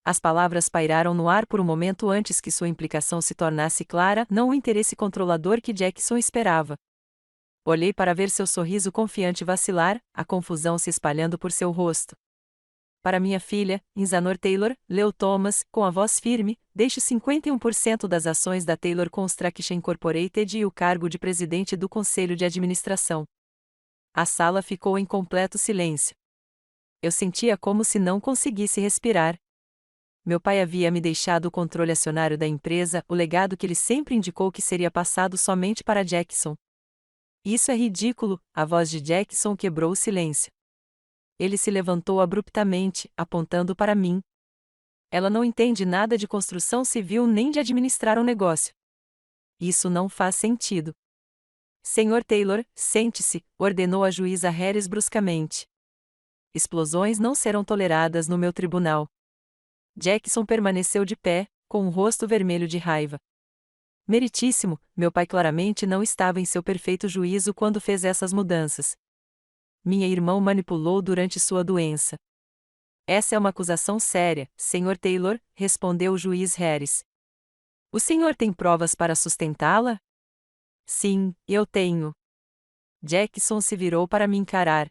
As palavras pairaram no ar por um momento antes que sua implicação se tornasse clara, não o interesse controlador que Jackson esperava. Olhei para ver seu sorriso confiante vacilar, a confusão se espalhando por seu rosto. Para minha filha, Insanor Taylor, leu Thomas, com a voz firme, deixo 51% das ações da Taylor Construction Incorporated e o cargo de presidente do conselho de administração. A sala ficou em completo silêncio. Eu sentia como se não conseguisse respirar. Meu pai havia me deixado o controle acionário da empresa, o legado que ele sempre indicou que seria passado somente para Jackson. Isso é ridículo, a voz de Jackson quebrou o silêncio. Ele se levantou abruptamente, apontando para mim. Ela não entende nada de construção civil nem de administrar um negócio. Isso não faz sentido. Sr. Taylor, sente-se, ordenou a juíza Harris bruscamente. Explosões não serão toleradas no meu tribunal. Jackson permaneceu de pé, com o rosto vermelho de raiva. Meritíssimo, meu pai claramente não estava em seu perfeito juízo quando fez essas mudanças. Minha irmã o manipulou durante sua doença. Essa é uma acusação séria, Sr. Taylor, respondeu o juiz Harris. O senhor tem provas para sustentá-la? Sim, eu tenho. Jackson se virou para me encarar.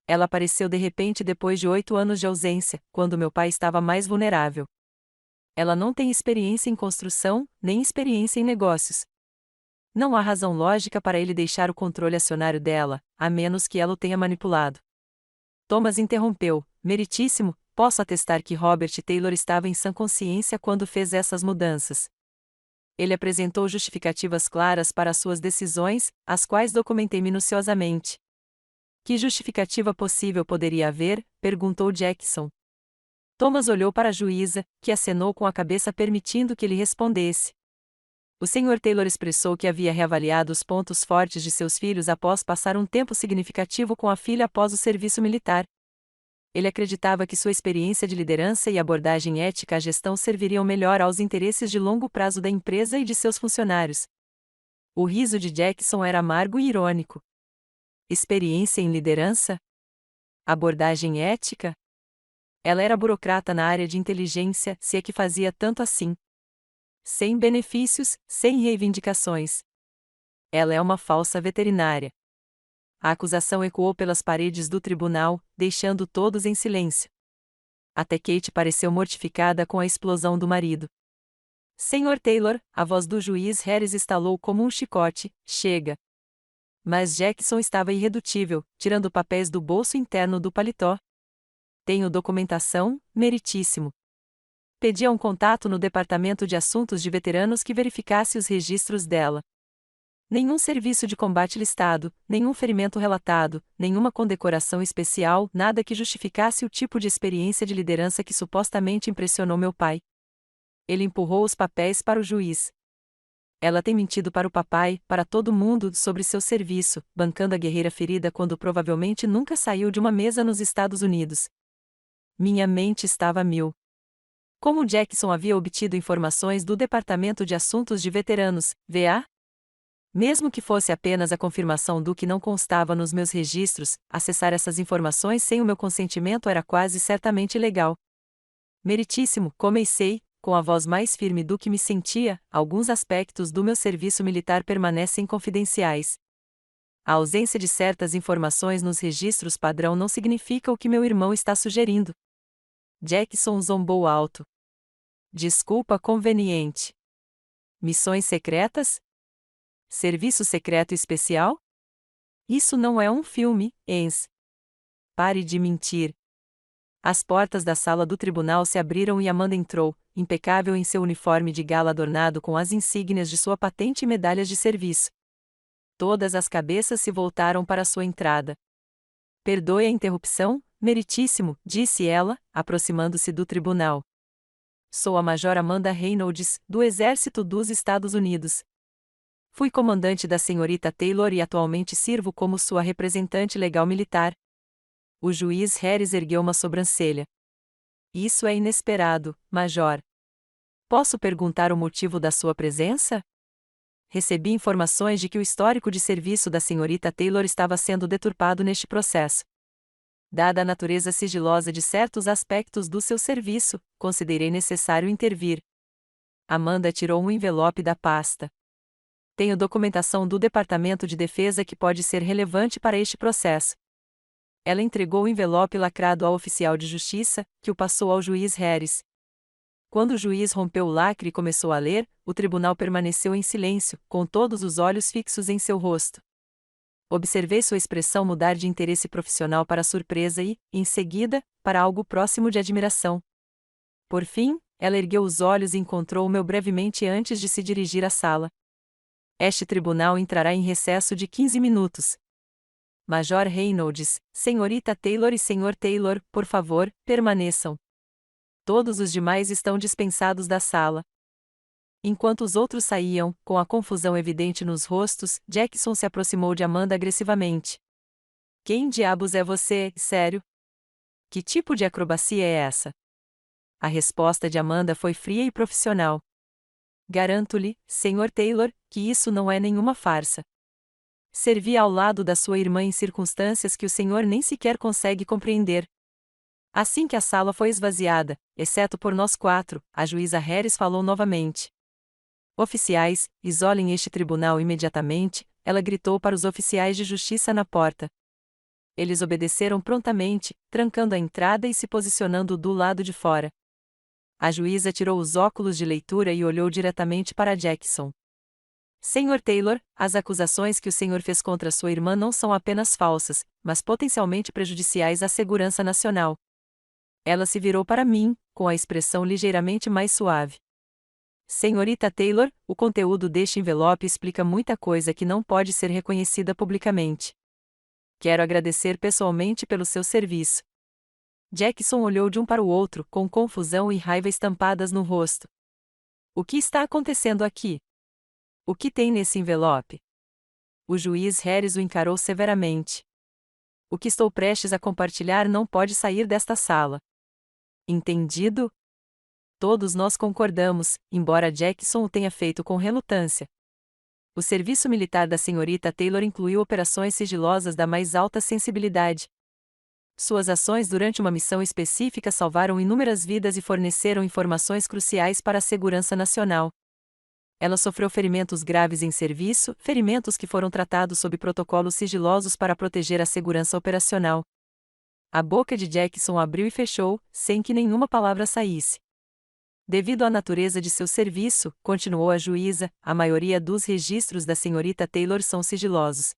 Ela apareceu de repente depois de 8 anos de ausência, quando meu pai estava mais vulnerável. Ela não tem experiência em construção, nem experiência em negócios. Não há razão lógica para ele deixar o controle acionário dela, a menos que ela o tenha manipulado. Thomas interrompeu: Meritíssimo, posso atestar que Robert Taylor estava em sã consciência quando fez essas mudanças. Ele apresentou justificativas claras para suas decisões, as quais documentei minuciosamente. Que justificativa possível poderia haver? Perguntou Jackson. Thomas olhou para a juíza, que acenou com a cabeça permitindo que ele respondesse. O Sr. Taylor expressou que havia reavaliado os pontos fortes de seus filhos após passar um tempo significativo com a filha após o serviço militar. Ele acreditava que sua experiência de liderança e abordagem ética à gestão serviriam melhor aos interesses de longo prazo da empresa e de seus funcionários. O riso de Jackson era amargo e irônico. Experiência em liderança? Abordagem ética? Ela era burocrata na área de inteligência, se é que fazia tanto assim. Sem benefícios, sem reivindicações. Ela é uma falsa veterinária. A acusação ecoou pelas paredes do tribunal, deixando todos em silêncio. Até Kate pareceu mortificada com a explosão do marido. Sr. Taylor, a voz do juiz Harris estalou como um chicote, chega. Mas Jackson estava irredutível, tirando papéis do bolso interno do paletó. Tenho documentação, meritíssimo. Pedia um contato no Departamento de Assuntos de Veteranos que verificasse os registros dela. Nenhum serviço de combate listado, nenhum ferimento relatado, nenhuma condecoração especial, nada que justificasse o tipo de experiência de liderança que supostamente impressionou meu pai. Ele empurrou os papéis para o juiz. Ela tem mentido para o papai, para todo mundo, sobre seu serviço, bancando a guerreira ferida quando provavelmente nunca saiu de uma mesa nos Estados Unidos. Minha mente estava a mil. Como Jackson havia obtido informações do Departamento de Assuntos de Veteranos, VA? Mesmo que fosse apenas a confirmação do que não constava nos meus registros, acessar essas informações sem o meu consentimento era quase certamente ilegal. Meritíssimo, comecei, com a voz mais firme do que me sentia, alguns aspectos do meu serviço militar permanecem confidenciais. A ausência de certas informações nos registros padrão não significa o que meu irmão está sugerindo. Jackson zombou alto. Desculpa conveniente. Missões secretas? Serviço secreto especial? Isso não é um filme, Ens. Pare de mentir. As portas da sala do tribunal se abriram e Amanda entrou, impecável em seu uniforme de gala adornado com as insígnias de sua patente e medalhas de serviço. Todas as cabeças se voltaram para sua entrada. Perdoe a interrupção, meritíssimo, disse ela, aproximando-se do tribunal. Sou a Major Amanda Reynolds, do Exército dos Estados Unidos. Fui comandante da senhorita Taylor e atualmente sirvo como sua representante legal militar. O juiz Harris ergueu uma sobrancelha. Isso é inesperado, Major. Posso perguntar o motivo da sua presença? Recebi informações de que o histórico de serviço da senhorita Taylor estava sendo deturpado neste processo. Dada a natureza sigilosa de certos aspectos do seu serviço, considerei necessário intervir. Amanda tirou um envelope da pasta. Tenho documentação do Departamento de Defesa que pode ser relevante para este processo. Ela entregou o envelope lacrado ao oficial de justiça, que o passou ao juiz Harris. Quando o juiz rompeu o lacre e começou a ler, o tribunal permaneceu em silêncio, com todos os olhos fixos em seu rosto. Observei sua expressão mudar de interesse profissional para surpresa e, em seguida, para algo próximo de admiração. Por fim, ela ergueu os olhos e encontrou-me brevemente antes de se dirigir à sala. Este tribunal entrará em recesso de 15 minutos. Major Reynolds, senhorita Taylor e Sr. Taylor, por favor, permaneçam. Todos os demais estão dispensados da sala. Enquanto os outros saíam, com a confusão evidente nos rostos, Jackson se aproximou de Amanda agressivamente. Quem diabos é você, sério? Que tipo de acrobacia é essa? A resposta de Amanda foi fria e profissional. Garanto-lhe, Sr. Taylor, que isso não é nenhuma farsa. Servi ao lado da sua irmã em circunstâncias que o senhor nem sequer consegue compreender. Assim que a sala foi esvaziada, exceto por nós quatro, a juíza Harris falou novamente. Oficiais, isolem este tribunal imediatamente, ela gritou para os oficiais de justiça na porta. Eles obedeceram prontamente, trancando a entrada e se posicionando do lado de fora. A juíza tirou os óculos de leitura e olhou diretamente para Jackson. Senhor Taylor, as acusações que o senhor fez contra sua irmã não são apenas falsas, mas potencialmente prejudiciais à segurança nacional. Ela se virou para mim, com a expressão ligeiramente mais suave. Senhorita Taylor, o conteúdo deste envelope explica muita coisa que não pode ser reconhecida publicamente. Quero agradecer pessoalmente pelo seu serviço. Jackson olhou de um para o outro, com confusão e raiva estampadas no rosto. O que está acontecendo aqui? O que tem nesse envelope? O juiz Harris o encarou severamente. O que estou prestes a compartilhar não pode sair desta sala. Entendido? Todos nós concordamos, embora Jackson o tenha feito com relutância. O serviço militar da senhorita Taylor incluiu operações sigilosas da mais alta sensibilidade. Suas ações durante uma missão específica salvaram inúmeras vidas e forneceram informações cruciais para a segurança nacional. Ela sofreu ferimentos graves em serviço, ferimentos que foram tratados sob protocolos sigilosos para proteger a segurança operacional. A boca de Jackson abriu e fechou, sem que nenhuma palavra saísse. Devido à natureza de seu serviço, continuou a juíza, a maioria dos registros da senhorita Taylor são sigilosos.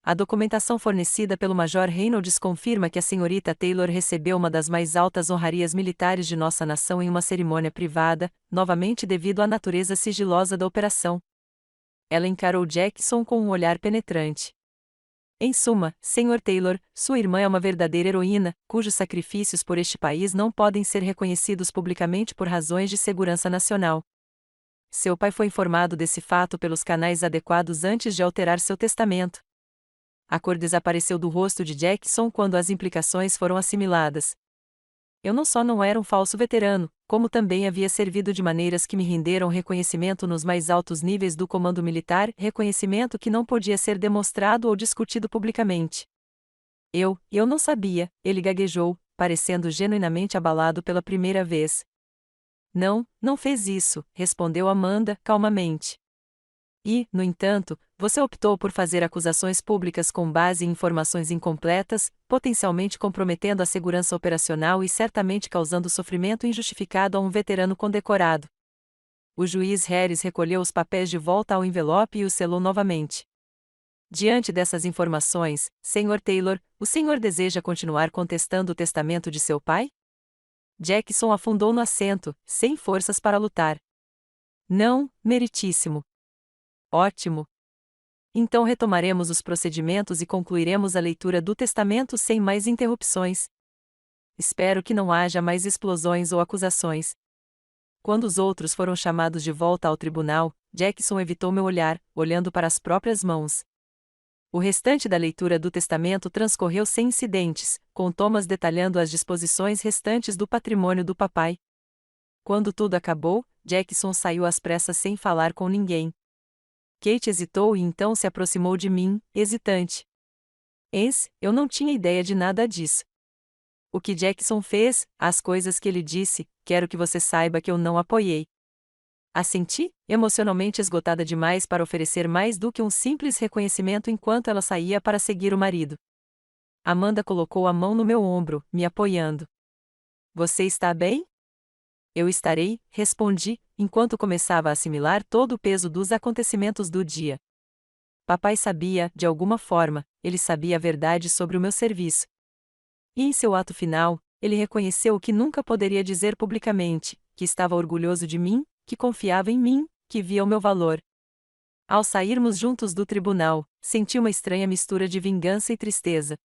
A documentação fornecida pelo Major Reynolds confirma que a senhorita Taylor recebeu uma das mais altas honrarias militares de nossa nação em uma cerimônia privada, novamente devido à natureza sigilosa da operação. Ela encarou Jackson com um olhar penetrante. Em suma, Sr. Taylor, sua irmã é uma verdadeira heroína, cujos sacrifícios por este país não podem ser reconhecidos publicamente por razões de segurança nacional. Seu pai foi informado desse fato pelos canais adequados antes de alterar seu testamento. A cor desapareceu do rosto de Jackson quando as implicações foram assimiladas. Eu não só não era um falso veterano, como também havia servido de maneiras que me renderam reconhecimento nos mais altos níveis do comando militar, reconhecimento que não podia ser demonstrado ou discutido publicamente. Eu não sabia, ele gaguejou, parecendo genuinamente abalado pela primeira vez. Não fez isso, respondeu Amanda, calmamente. E, no entanto, você optou por fazer acusações públicas com base em informações incompletas, potencialmente comprometendo a segurança operacional e certamente causando sofrimento injustificado a um veterano condecorado. O juiz Harris recolheu os papéis de volta ao envelope e o selou novamente. Diante dessas informações, Sr. Taylor, o senhor deseja continuar contestando o testamento de seu pai? Jackson afundou no assento, sem forças para lutar. Não, meritíssimo. Ótimo. Então retomaremos os procedimentos e concluiremos a leitura do testamento sem mais interrupções. Espero que não haja mais explosões ou acusações. Quando os outros foram chamados de volta ao tribunal, Jackson evitou meu olhar, olhando para as próprias mãos. O restante da leitura do testamento transcorreu sem incidentes, com Thomas detalhando as disposições restantes do patrimônio do papai. Quando tudo acabou, Jackson saiu às pressas sem falar com ninguém. Kate hesitou e então se aproximou de mim, hesitante. Eu não tinha ideia de nada disso. O que Jackson fez, as coisas que ele disse, quero que você saiba que eu não apoiei. Assenti, emocionalmente esgotada demais para oferecer mais do que um simples reconhecimento enquanto ela saía para seguir o marido. Amanda colocou a mão no meu ombro, me apoiando. Você está bem? Eu estarei, respondi, enquanto começava a assimilar todo o peso dos acontecimentos do dia. Papai sabia, de alguma forma, ele sabia a verdade sobre o meu serviço. E em seu ato final, ele reconheceu o que nunca poderia dizer publicamente, que estava orgulhoso de mim, que confiava em mim, que via o meu valor. Ao sairmos juntos do tribunal, senti uma estranha mistura de vingança e tristeza.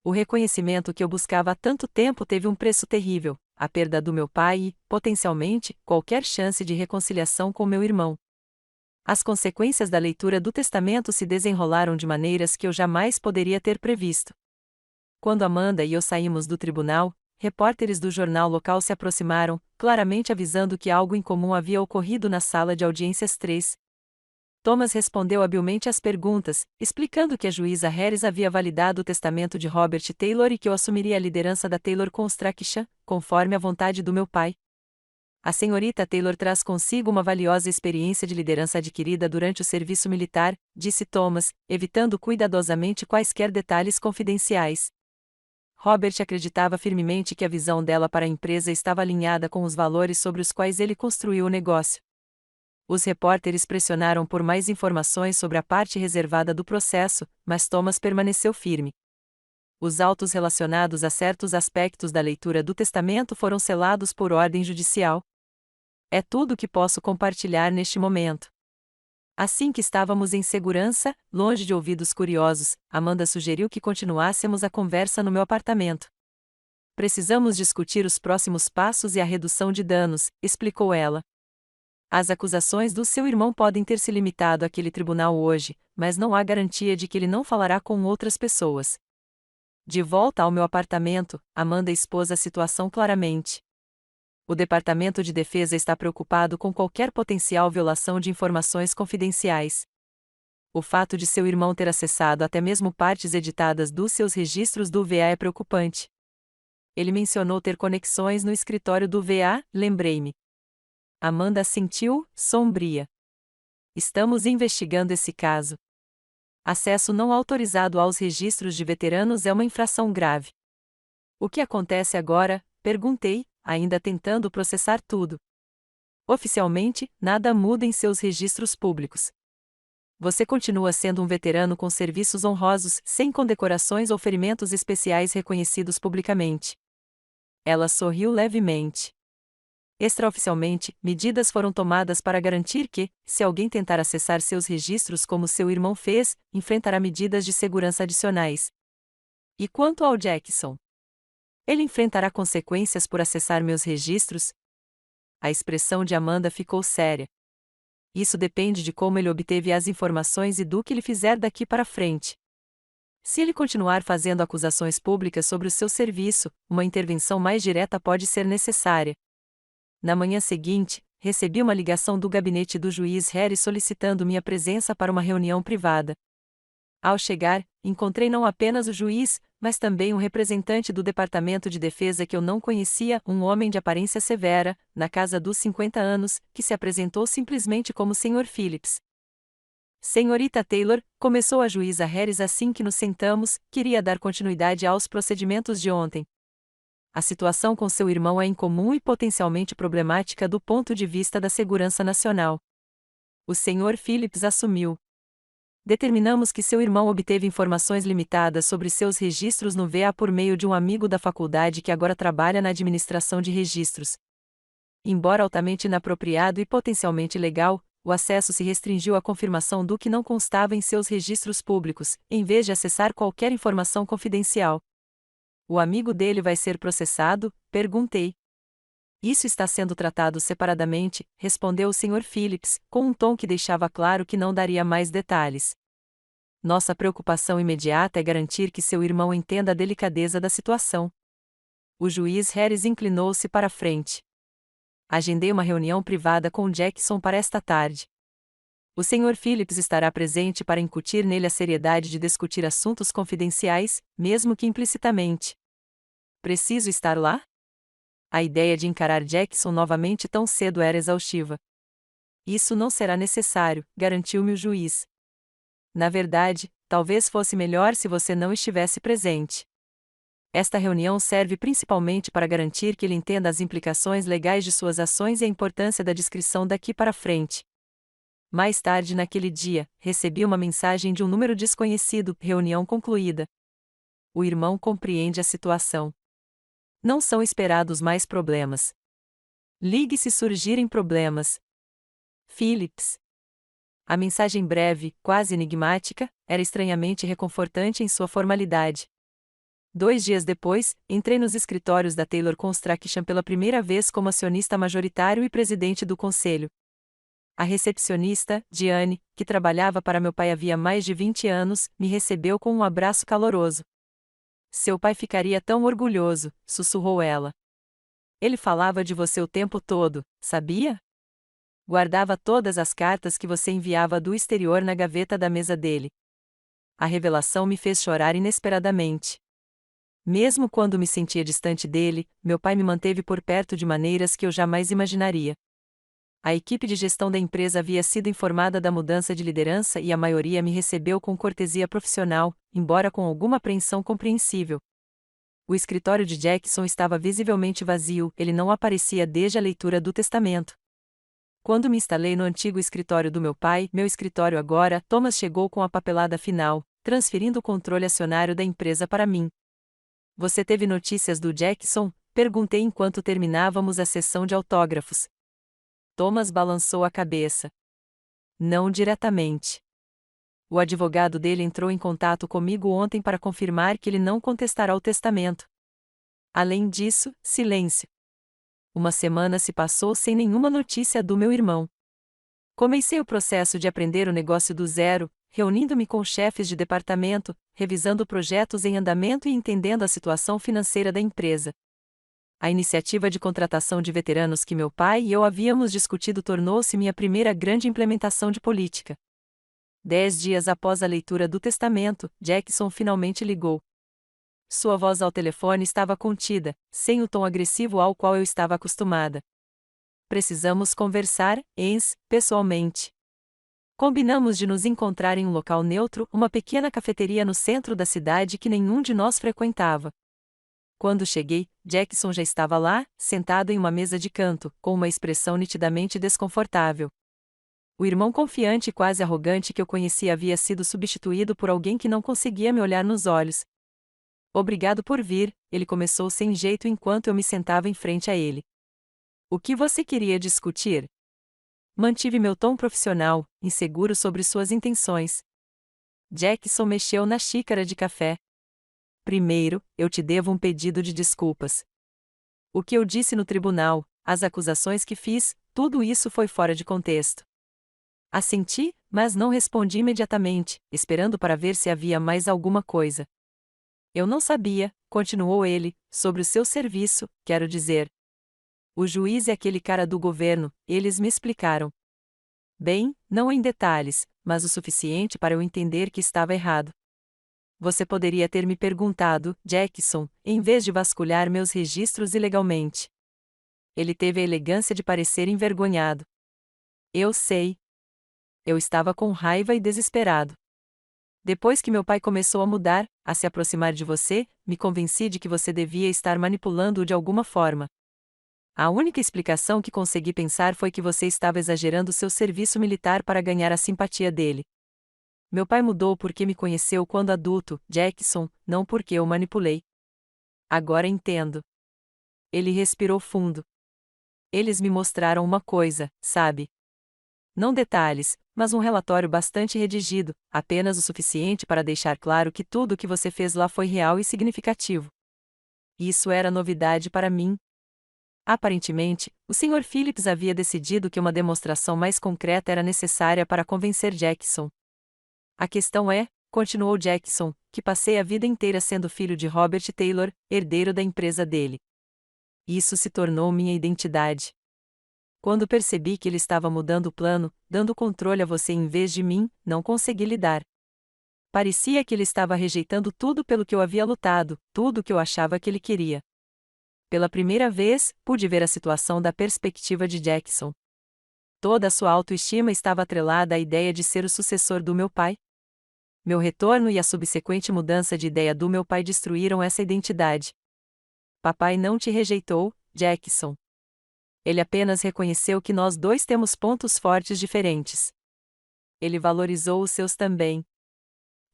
O reconhecimento que eu buscava há tanto tempo teve um preço terrível, a perda do meu pai e, potencialmente, qualquer chance de reconciliação com meu irmão. As consequências da leitura do testamento se desenrolaram de maneiras que eu jamais poderia ter previsto. Quando Amanda e eu saímos do tribunal, repórteres do jornal local se aproximaram, claramente avisando que algo incomum havia ocorrido na sala de audiências 3. Thomas respondeu habilmente às perguntas, explicando que a juíza Harris havia validado o testamento de Robert Taylor e que eu assumiria a liderança da Taylor Construction, conforme a vontade do meu pai. A senhorita Taylor traz consigo uma valiosa experiência de liderança adquirida durante o serviço militar, disse Thomas, evitando cuidadosamente quaisquer detalhes confidenciais. Robert acreditava firmemente que a visão dela para a empresa estava alinhada com os valores sobre os quais ele construiu o negócio. Os repórteres pressionaram por mais informações sobre a parte reservada do processo, mas Thomas permaneceu firme. Os autos relacionados a certos aspectos da leitura do testamento foram selados por ordem judicial. É tudo o que posso compartilhar neste momento. Assim que estávamos em segurança, longe de ouvidos curiosos, Amanda sugeriu que continuássemos a conversa no meu apartamento. Precisamos discutir os próximos passos e a redução de danos, explicou ela. As acusações do seu irmão podem ter se limitado àquele tribunal hoje, mas não há garantia de que ele não falará com outras pessoas. De volta ao meu apartamento, Amanda expôs a situação claramente. O Departamento de Defesa está preocupado com qualquer potencial violação de informações confidenciais. O fato de seu irmão ter acessado até mesmo partes editadas dos seus registros do VA é preocupante. Ele mencionou ter conexões no escritório do VA, lembrei-me. Amanda assentiu, sombria. Estamos investigando esse caso. Acesso não autorizado aos registros de veteranos é uma infração grave. O que acontece agora? Perguntei, ainda tentando processar tudo. Oficialmente, nada muda em seus registros públicos. Você continua sendo um veterano com serviços honrosos, sem condecorações ou ferimentos especiais reconhecidos publicamente. Ela sorriu levemente. Extraoficialmente, medidas foram tomadas para garantir que, se alguém tentar acessar seus registros como seu irmão fez, enfrentará medidas de segurança adicionais. E quanto ao Jackson? Ele enfrentará consequências por acessar meus registros? A expressão de Amanda ficou séria. Isso depende de como ele obteve as informações e do que ele fizer daqui para frente. Se ele continuar fazendo acusações públicas sobre o seu serviço, uma intervenção mais direta pode ser necessária. Na manhã seguinte, recebi uma ligação do gabinete do juiz Harris solicitando minha presença para uma reunião privada. Ao chegar, encontrei não apenas o juiz, mas também um representante do Departamento de Defesa que eu não conhecia, um homem de aparência severa, na casa dos 50 anos, que se apresentou simplesmente como Sr. Phillips. Senhorita Taylor, começou a juíza Harris assim que nos sentamos, queria dar continuidade aos procedimentos de ontem. A situação com seu irmão é incomum e potencialmente problemática do ponto de vista da segurança nacional. O Sr. Phillips assumiu. Determinamos que seu irmão obteve informações limitadas sobre seus registros no VA por meio de um amigo da faculdade que agora trabalha na administração de registros. Embora altamente inapropriado e potencialmente ilegal, o acesso se restringiu à confirmação do que não constava em seus registros públicos, em vez de acessar qualquer informação confidencial. O amigo dele vai ser processado? Perguntei. Isso está sendo tratado separadamente, respondeu o Sr. Phillips, com um tom que deixava claro que não daria mais detalhes. Nossa preocupação imediata é garantir que seu irmão entenda a delicadeza da situação. O juiz Harris inclinou-se para a frente. Agendei uma reunião privada com Jackson para esta tarde. O Sr. Phillips estará presente para incutir nele a seriedade de discutir assuntos confidenciais, mesmo que implicitamente. Preciso estar lá? A ideia de encarar Jackson novamente tão cedo era exaustiva. Isso não será necessário, garantiu-me o juiz. Na verdade, talvez fosse melhor se você não estivesse presente. Esta reunião serve principalmente para garantir que ele entenda as implicações legais de suas ações e a importância da discrição daqui para frente. Mais tarde naquele dia, recebi uma mensagem de um número desconhecido, reunião concluída. O irmão compreende a situação. Não são esperados mais problemas. Ligue se surgirem problemas. Phillips. A mensagem breve, quase enigmática, era estranhamente reconfortante em sua formalidade. 2 dias depois, entrei nos escritórios da Taylor Construction pela primeira vez como acionista majoritário e presidente do conselho. A recepcionista, Diane, que trabalhava para meu pai havia mais de 20 anos, me recebeu com um abraço caloroso. Seu pai ficaria tão orgulhoso, sussurrou ela. Ele falava de você o tempo todo, sabia? Guardava todas as cartas que você enviava do exterior na gaveta da mesa dele. A revelação me fez chorar inesperadamente. Mesmo quando me sentia distante dele, meu pai me manteve por perto de maneiras que eu jamais imaginaria. A equipe de gestão da empresa havia sido informada da mudança de liderança e a maioria me recebeu com cortesia profissional, embora com alguma apreensão compreensível. O escritório de Jackson estava visivelmente vazio, ele não aparecia desde a leitura do testamento. Quando me instalei no antigo escritório do meu pai, meu escritório agora, Thomas chegou com a papelada final, transferindo o controle acionário da empresa para mim. Você teve notícias do Jackson? Perguntei enquanto terminávamos a sessão de autógrafos. Thomas balançou a cabeça. Não diretamente. O advogado dele entrou em contato comigo ontem para confirmar que ele não contestará o testamento. Além disso, silêncio. Uma semana se passou sem nenhuma notícia do meu irmão. Comecei o processo de aprender o negócio do zero, reunindo-me com chefes de departamento, revisando projetos em andamento e entendendo a situação financeira da empresa. A iniciativa de contratação de veteranos que meu pai e eu havíamos discutido tornou-se minha primeira grande implementação de política. 10 dias após a leitura do testamento, Jackson finalmente ligou. Sua voz ao telefone estava contida, sem o tom agressivo ao qual eu estava acostumada. Precisamos conversar, Ens, pessoalmente. Combinamos de nos encontrar em um local neutro, uma pequena cafeteria no centro da cidade que nenhum de nós frequentava. Quando cheguei, Jackson já estava lá, sentado em uma mesa de canto, com uma expressão nitidamente desconfortável. O irmão confiante e quase arrogante que eu conhecia havia sido substituído por alguém que não conseguia me olhar nos olhos. Obrigado por vir, ele começou sem jeito enquanto eu me sentava em frente a ele. O que você queria discutir? Mantive meu tom profissional, inseguro sobre suas intenções. Jackson mexeu na xícara de café. Primeiro, eu te devo um pedido de desculpas. O que eu disse no tribunal, as acusações que fiz, tudo isso foi fora de contexto. Assenti, mas não respondi imediatamente, esperando para ver se havia mais alguma coisa. Eu não sabia, continuou ele, sobre o seu serviço, quero dizer. O juiz é aquele cara do governo, eles me explicaram. Bem, não em detalhes, mas o suficiente para eu entender que estava errado. Você poderia ter me perguntado, Jackson, em vez de vasculhar meus registros ilegalmente. Ele teve a elegância de parecer envergonhado. Eu sei. Eu estava com raiva e desesperado. Depois que meu pai começou a mudar, a se aproximar de você, me convenci de que você devia estar manipulando-o de alguma forma. A única explicação que consegui pensar foi que você estava exagerando seu serviço militar para ganhar a simpatia dele. Meu pai mudou porque me conheceu quando adulto, Jackson, não porque eu o manipulei. Agora entendo. Ele respirou fundo. Eles me mostraram uma coisa, sabe? Não detalhes, mas um relatório bastante redigido, apenas o suficiente para deixar claro que tudo o que você fez lá foi real e significativo. Isso era novidade para mim. Aparentemente, o Sr. Phillips havia decidido que uma demonstração mais concreta era necessária para convencer Jackson. A questão é, continuou Jackson, que passei a vida inteira sendo filho de Robert Taylor, herdeiro da empresa dele. Isso se tornou minha identidade. Quando percebi que ele estava mudando o plano, dando controle a você em vez de mim, não consegui lidar. Parecia que ele estava rejeitando tudo pelo que eu havia lutado, tudo o que eu achava que ele queria. Pela primeira vez, pude ver a situação da perspectiva de Jackson. Toda a sua autoestima estava atrelada à ideia de ser o sucessor do meu pai. Meu retorno e a subsequente mudança de ideia do meu pai destruíram essa identidade. Papai não te rejeitou, Jackson. Ele apenas reconheceu que nós dois temos pontos fortes diferentes. Ele valorizou os seus também.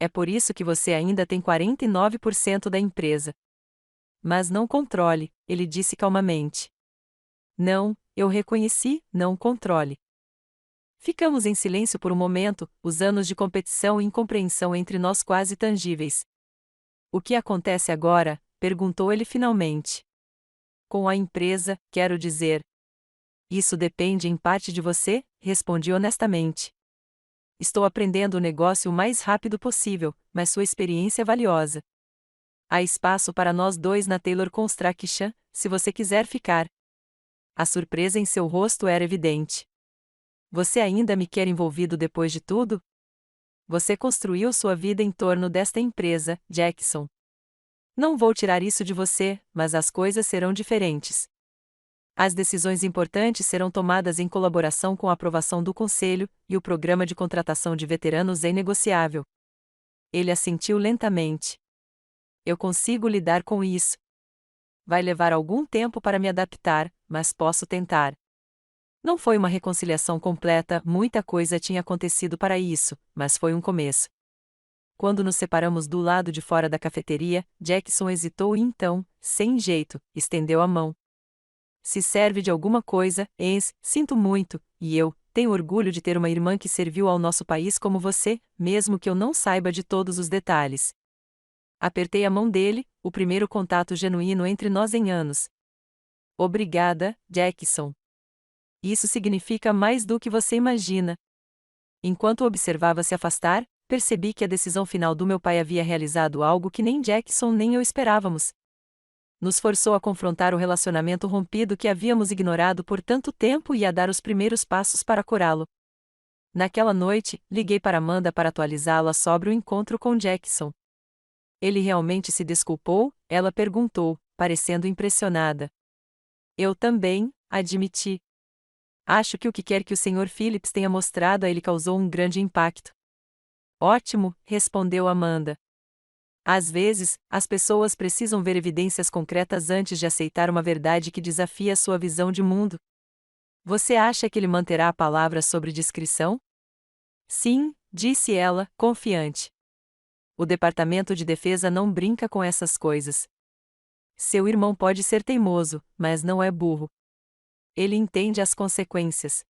É por isso que você ainda tem 49% da empresa. Mas não controle, ele disse calmamente. Não, eu reconheci, não controle. Ficamos em silêncio por um momento, os anos de competição e incompreensão entre nós quase tangíveis. O que acontece agora? Perguntou ele finalmente. Com a empresa, quero dizer. Isso depende em parte de você, respondi honestamente. Estou aprendendo o negócio o mais rápido possível, mas sua experiência é valiosa. Há espaço para nós dois na Taylor Construction, se você quiser ficar. A surpresa em seu rosto era evidente. Você ainda me quer envolvido depois de tudo? Você construiu sua vida em torno desta empresa, Jackson. Não vou tirar isso de você, mas as coisas serão diferentes. As decisões importantes serão tomadas em colaboração com a aprovação do Conselho, e o programa de contratação de veteranos é inegociável. Ele assentiu lentamente. Eu consigo lidar com isso. Vai levar algum tempo para me adaptar, mas posso tentar. Não foi uma reconciliação completa, muita coisa tinha acontecido para isso, mas foi um começo. Quando nos separamos do lado de fora da cafeteria, Jackson hesitou e então, sem jeito, estendeu a mão. Se serve de alguma coisa, sinto muito, e eu tenho orgulho de ter uma irmã que serviu ao nosso país como você, mesmo que eu não saiba de todos os detalhes. Apertei a mão dele, o primeiro contato genuíno entre nós em anos. Obrigada, Jackson. Isso significa mais do que você imagina. Enquanto o observava se afastar, percebi que a decisão final do meu pai havia realizado algo que nem Jackson nem eu esperávamos. Nos forçou a confrontar o relacionamento rompido que havíamos ignorado por tanto tempo e a dar os primeiros passos para curá-lo. Naquela noite, liguei para Amanda para atualizá-la sobre o encontro com Jackson. Ele realmente se desculpou? Ela perguntou, parecendo impressionada. Eu também, admiti. Acho que o que quer que o Sr. Phillips tenha mostrado a ele causou um grande impacto. Ótimo, respondeu Amanda. Às vezes, as pessoas precisam ver evidências concretas antes de aceitar uma verdade que desafia a sua visão de mundo. Você acha que ele manterá a palavra sobre discrição? Sim, disse ela, confiante. O Departamento de Defesa não brinca com essas coisas. Seu irmão pode ser teimoso, mas não é burro. Ele entende as consequências.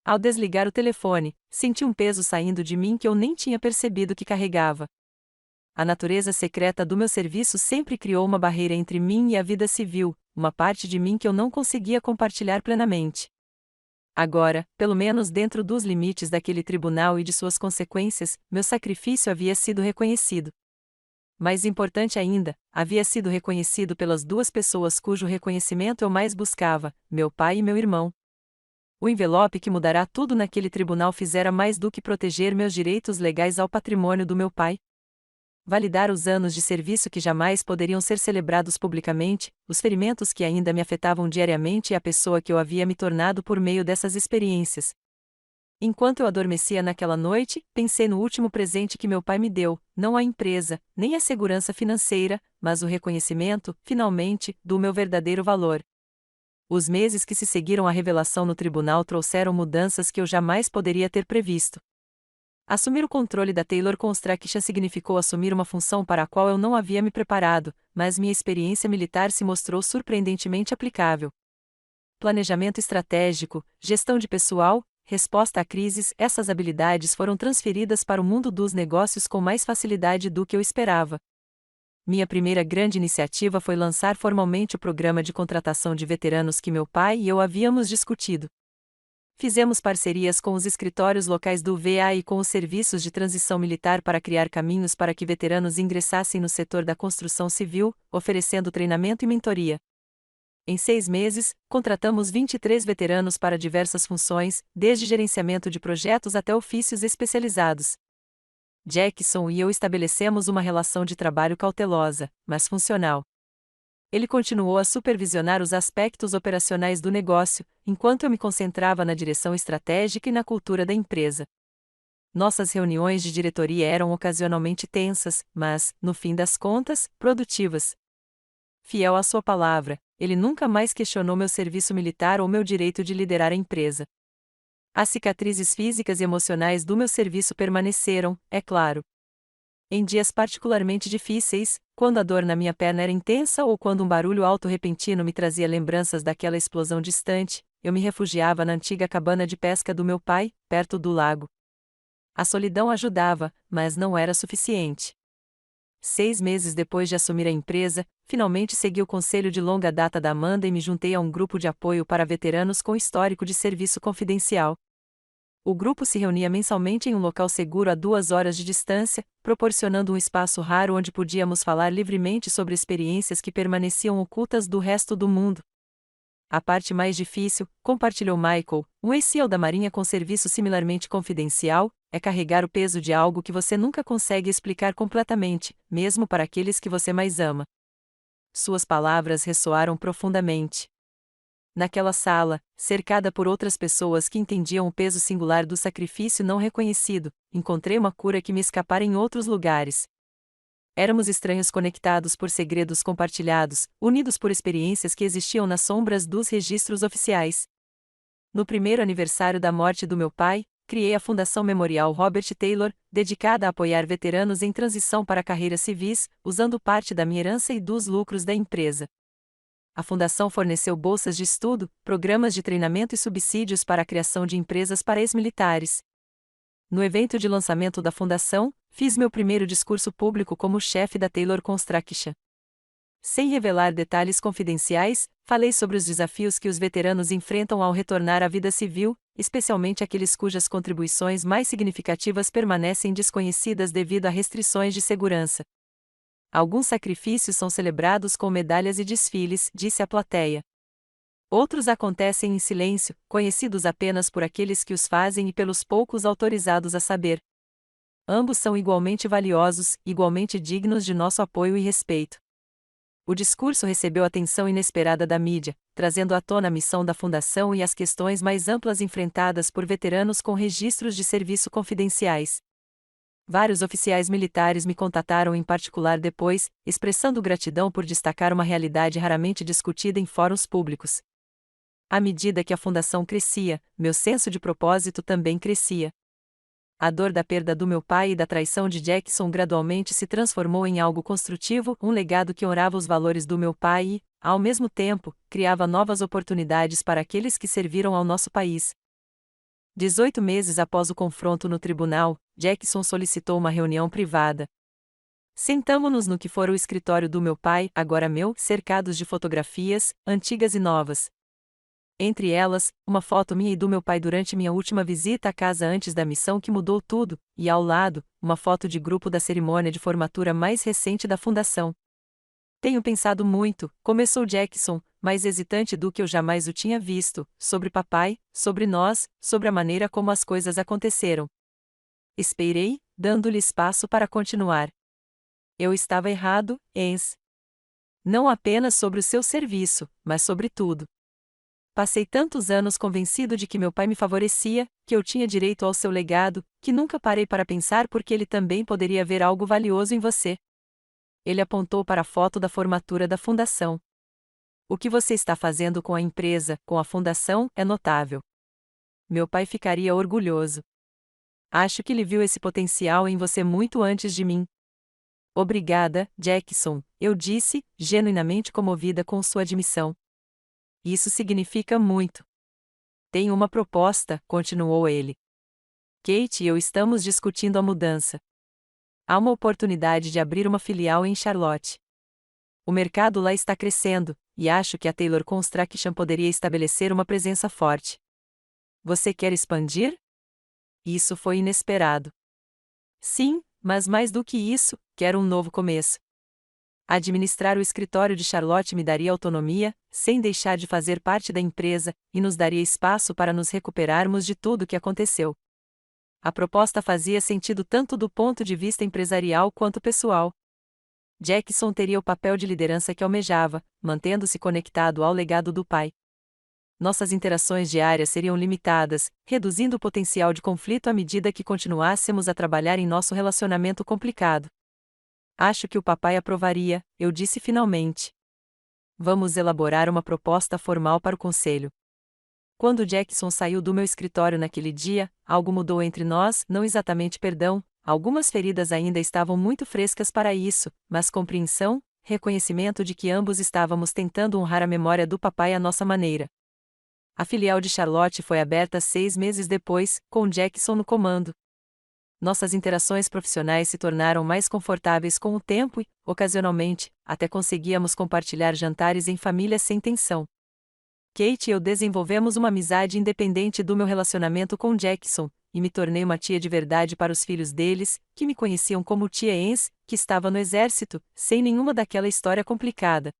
Ao desligar o telefone, senti um peso saindo de mim que eu nem tinha percebido que carregava. A natureza secreta do meu serviço sempre criou uma barreira entre mim e a vida civil, uma parte de mim que eu não conseguia compartilhar plenamente. Agora, pelo menos dentro dos limites daquele tribunal e de suas consequências, meu sacrifício havia sido reconhecido. Mais importante ainda, havia sido reconhecido pelas duas pessoas cujo reconhecimento eu mais buscava, meu pai e meu irmão. O envelope que mudará tudo naquele tribunal fizera mais do que proteger meus direitos legais ao patrimônio do meu pai. Validar os anos de serviço que jamais poderiam ser celebrados publicamente, os ferimentos que ainda me afetavam diariamente e a pessoa que eu havia me tornado por meio dessas experiências. Enquanto eu adormecia naquela noite, pensei no último presente que meu pai me deu, não a empresa, nem a segurança financeira, mas o reconhecimento, finalmente, do meu verdadeiro valor. Os meses que se seguiram à revelação no tribunal trouxeram mudanças que eu jamais poderia ter previsto. Assumir o controle da Taylor Construction significou assumir uma função para a qual eu não havia me preparado, mas minha experiência militar se mostrou surpreendentemente aplicável. Planejamento estratégico, gestão de pessoal, resposta a crises, essas habilidades foram transferidas para o mundo dos negócios com mais facilidade do que eu esperava. Minha primeira grande iniciativa foi lançar formalmente o programa de contratação de veteranos que meu pai e eu havíamos discutido. Fizemos parcerias com os escritórios locais do VA e com os serviços de transição militar para criar caminhos para que veteranos ingressassem no setor da construção civil, oferecendo treinamento e mentoria. Em 6 meses, contratamos 23 veteranos para diversas funções, desde gerenciamento de projetos até ofícios especializados. Jackson e eu estabelecemos uma relação de trabalho cautelosa, mas funcional. Ele continuou a supervisionar os aspectos operacionais do negócio, enquanto eu me concentrava na direção estratégica e na cultura da empresa. Nossas reuniões de diretoria eram ocasionalmente tensas, mas, no fim das contas, produtivas. Fiel à sua palavra, ele nunca mais questionou meu serviço militar ou meu direito de liderar a empresa. As cicatrizes físicas e emocionais do meu serviço permaneceram, é claro. Em dias particularmente difíceis, quando a dor na minha perna era intensa ou quando um barulho alto repentino me trazia lembranças daquela explosão distante, eu me refugiava na antiga cabana de pesca do meu pai, perto do lago. A solidão ajudava, mas não era suficiente. 6 meses depois de assumir a empresa, finalmente segui o conselho de longa data da Amanda e me juntei a um grupo de apoio para veteranos com histórico de serviço confidencial. O grupo se reunia mensalmente em um local seguro a 2 horas de distância, proporcionando um espaço raro onde podíamos falar livremente sobre experiências que permaneciam ocultas do resto do mundo. A parte mais difícil, compartilhou Michael, um ex-CEO da Marinha com serviço similarmente confidencial, é carregar o peso de algo que você nunca consegue explicar completamente, mesmo para aqueles que você mais ama. Suas palavras ressoaram profundamente. Naquela sala, cercada por outras pessoas que entendiam o peso singular do sacrifício não reconhecido, encontrei uma cura que me escapara em outros lugares. Éramos estranhos conectados por segredos compartilhados, unidos por experiências que existiam nas sombras dos registros oficiais. No primeiro aniversário da morte do meu pai, criei a Fundação Memorial Robert Taylor, dedicada a apoiar veteranos em transição para carreiras civis, usando parte da minha herança e dos lucros da empresa. A fundação forneceu bolsas de estudo, programas de treinamento e subsídios para a criação de empresas para ex-militares. No evento de lançamento da fundação, fiz meu primeiro discurso público como chefe da Taylor Construction. Sem revelar detalhes confidenciais, falei sobre os desafios que os veteranos enfrentam ao retornar à vida civil, especialmente aqueles cujas contribuições mais significativas permanecem desconhecidas devido a restrições de segurança. Alguns sacrifícios são celebrados com medalhas e desfiles, disse a plateia. Outros acontecem em silêncio, conhecidos apenas por aqueles que os fazem e pelos poucos autorizados a saber. Ambos são igualmente valiosos, igualmente dignos de nosso apoio e respeito. O discurso recebeu atenção inesperada da mídia, trazendo à tona a missão da Fundação e as questões mais amplas enfrentadas por veteranos com registros de serviço confidenciais. Vários oficiais militares me contataram em particular depois, expressando gratidão por destacar uma realidade raramente discutida em fóruns públicos. À medida que a fundação crescia, meu senso de propósito também crescia. A dor da perda do meu pai e da traição de Jackson gradualmente se transformou em algo construtivo, um legado que honrava os valores do meu pai e, ao mesmo tempo, criava novas oportunidades para aqueles que serviram ao nosso país. 18 meses após o confronto no tribunal, Jackson solicitou uma reunião privada. Sentamo-nos no que fora o escritório do meu pai, agora meu, cercados de fotografias, antigas e novas. Entre elas, uma foto minha e do meu pai durante minha última visita à casa antes da missão que mudou tudo, e ao lado, uma foto de grupo da cerimônia de formatura mais recente da fundação. Tenho pensado muito, começou Jackson, mais hesitante do que eu jamais o tinha visto, sobre papai, sobre nós, sobre a maneira como as coisas aconteceram. Esperei, dando-lhe espaço para continuar. Eu estava errado, Ens. Não apenas sobre o seu serviço, mas sobre tudo. Passei tantos anos convencido de que meu pai me favorecia, que eu tinha direito ao seu legado, que nunca parei para pensar porque ele também poderia ver algo valioso em você. Ele apontou para a foto da formatura da fundação. O que você está fazendo com a empresa, com a fundação, é notável. Meu pai ficaria orgulhoso. Acho que ele viu esse potencial em você muito antes de mim. Obrigada, Jackson, eu disse, genuinamente comovida com sua admissão. Isso significa muito. Tenho uma proposta, continuou ele. Kate e eu estamos discutindo a mudança. Há uma oportunidade de abrir uma filial em Charlotte. O mercado lá está crescendo, e acho que a Taylor Construction poderia estabelecer uma presença forte. Você quer expandir? Isso foi inesperado. Sim, mas mais do que isso, quero um novo começo. Administrar o escritório de Charlotte me daria autonomia, sem deixar de fazer parte da empresa, e nos daria espaço para nos recuperarmos de tudo o que aconteceu. A proposta fazia sentido tanto do ponto de vista empresarial quanto pessoal. Jackson teria o papel de liderança que almejava, mantendo-se conectado ao legado do pai. Nossas interações diárias seriam limitadas, reduzindo o potencial de conflito à medida que continuássemos a trabalhar em nosso relacionamento complicado. Acho que o papai aprovaria, eu disse finalmente. Vamos elaborar uma proposta formal para o conselho. Quando Jackson saiu do meu escritório naquele dia, algo mudou entre nós, não exatamente perdão, algumas feridas ainda estavam muito frescas para isso, mas compreensão, reconhecimento de que ambos estávamos tentando honrar a memória do papai à nossa maneira. A filial de Charlotte foi aberta 6 meses depois, com Jackson no comando. Nossas interações profissionais se tornaram mais confortáveis com o tempo e, ocasionalmente, até conseguíamos compartilhar jantares em família sem tensão. Kate e eu desenvolvemos uma amizade independente do meu relacionamento com Jackson, e me tornei uma tia de verdade para os filhos deles, que me conheciam como tia Ens, que estava no exército, sem nenhuma daquela história complicada.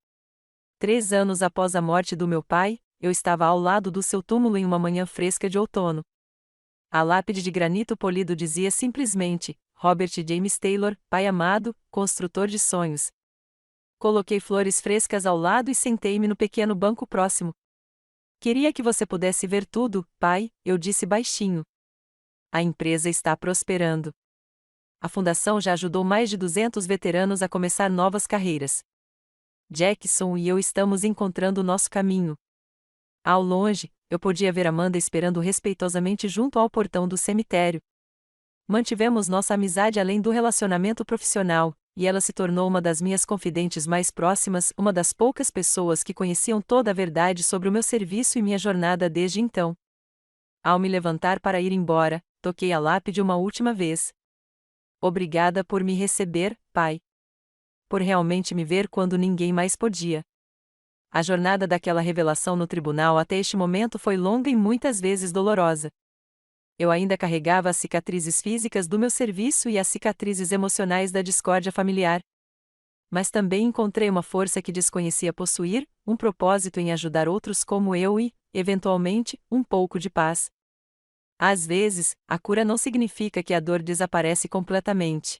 3 anos após a morte do meu pai, eu estava ao lado do seu túmulo em uma manhã fresca de outono. A lápide de granito polido dizia simplesmente: Robert James Taylor, pai amado, construtor de sonhos. Coloquei flores frescas ao lado e sentei-me no pequeno banco próximo. Queria que você pudesse ver tudo, pai, eu disse baixinho. A empresa está prosperando. A fundação já ajudou mais de 200 veteranos a começar novas carreiras. Jackson e eu estamos encontrando o nosso caminho. Ao longe, eu podia ver Amanda esperando respeitosamente junto ao portão do cemitério. Mantivemos nossa amizade além do relacionamento profissional, e ela se tornou uma das minhas confidentes mais próximas, uma das poucas pessoas que conheciam toda a verdade sobre o meu serviço e minha jornada desde então. Ao me levantar para ir embora, toquei a lápide uma última vez. Obrigada por me receber, pai. Por realmente me ver quando ninguém mais podia. A jornada daquela revelação no tribunal até este momento foi longa e muitas vezes dolorosa. Eu ainda carregava as cicatrizes físicas do meu serviço e as cicatrizes emocionais da discórdia familiar. Mas também encontrei uma força que desconhecia possuir, um propósito em ajudar outros como eu e, eventualmente, um pouco de paz. Às vezes, a cura não significa que a dor desaparece completamente.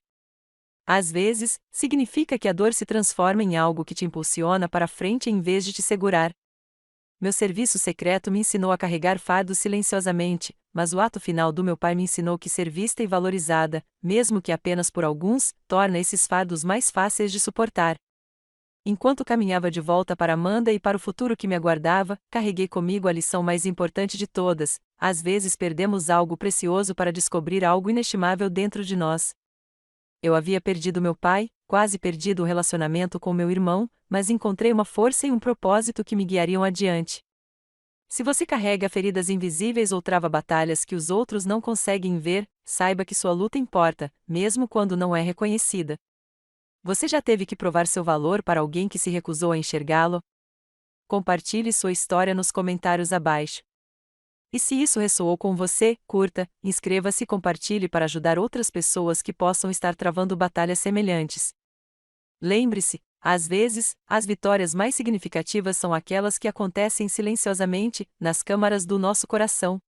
Às vezes, significa que a dor se transforma em algo que te impulsiona para frente em vez de te segurar. Meu serviço secreto me ensinou a carregar fardos silenciosamente, mas o ato final do meu pai me ensinou que ser vista e valorizada, mesmo que apenas por alguns, torna esses fardos mais fáceis de suportar. Enquanto caminhava de volta para Amanda e para o futuro que me aguardava, carreguei comigo a lição mais importante de todas: às vezes perdemos algo precioso para descobrir algo inestimável dentro de nós. Eu havia perdido meu pai, quase perdido o relacionamento com meu irmão, mas encontrei uma força e um propósito que me guiariam adiante. Se você carrega feridas invisíveis ou trava batalhas que os outros não conseguem ver, saiba que sua luta importa, mesmo quando não é reconhecida. Você já teve que provar seu valor para alguém que se recusou a enxergá-lo? Compartilhe sua história nos comentários abaixo. E se isso ressoou com você, curta, inscreva-se e compartilhe para ajudar outras pessoas que possam estar travando batalhas semelhantes. Lembre-se, às vezes, as vitórias mais significativas são aquelas que acontecem silenciosamente, nas câmaras do nosso coração.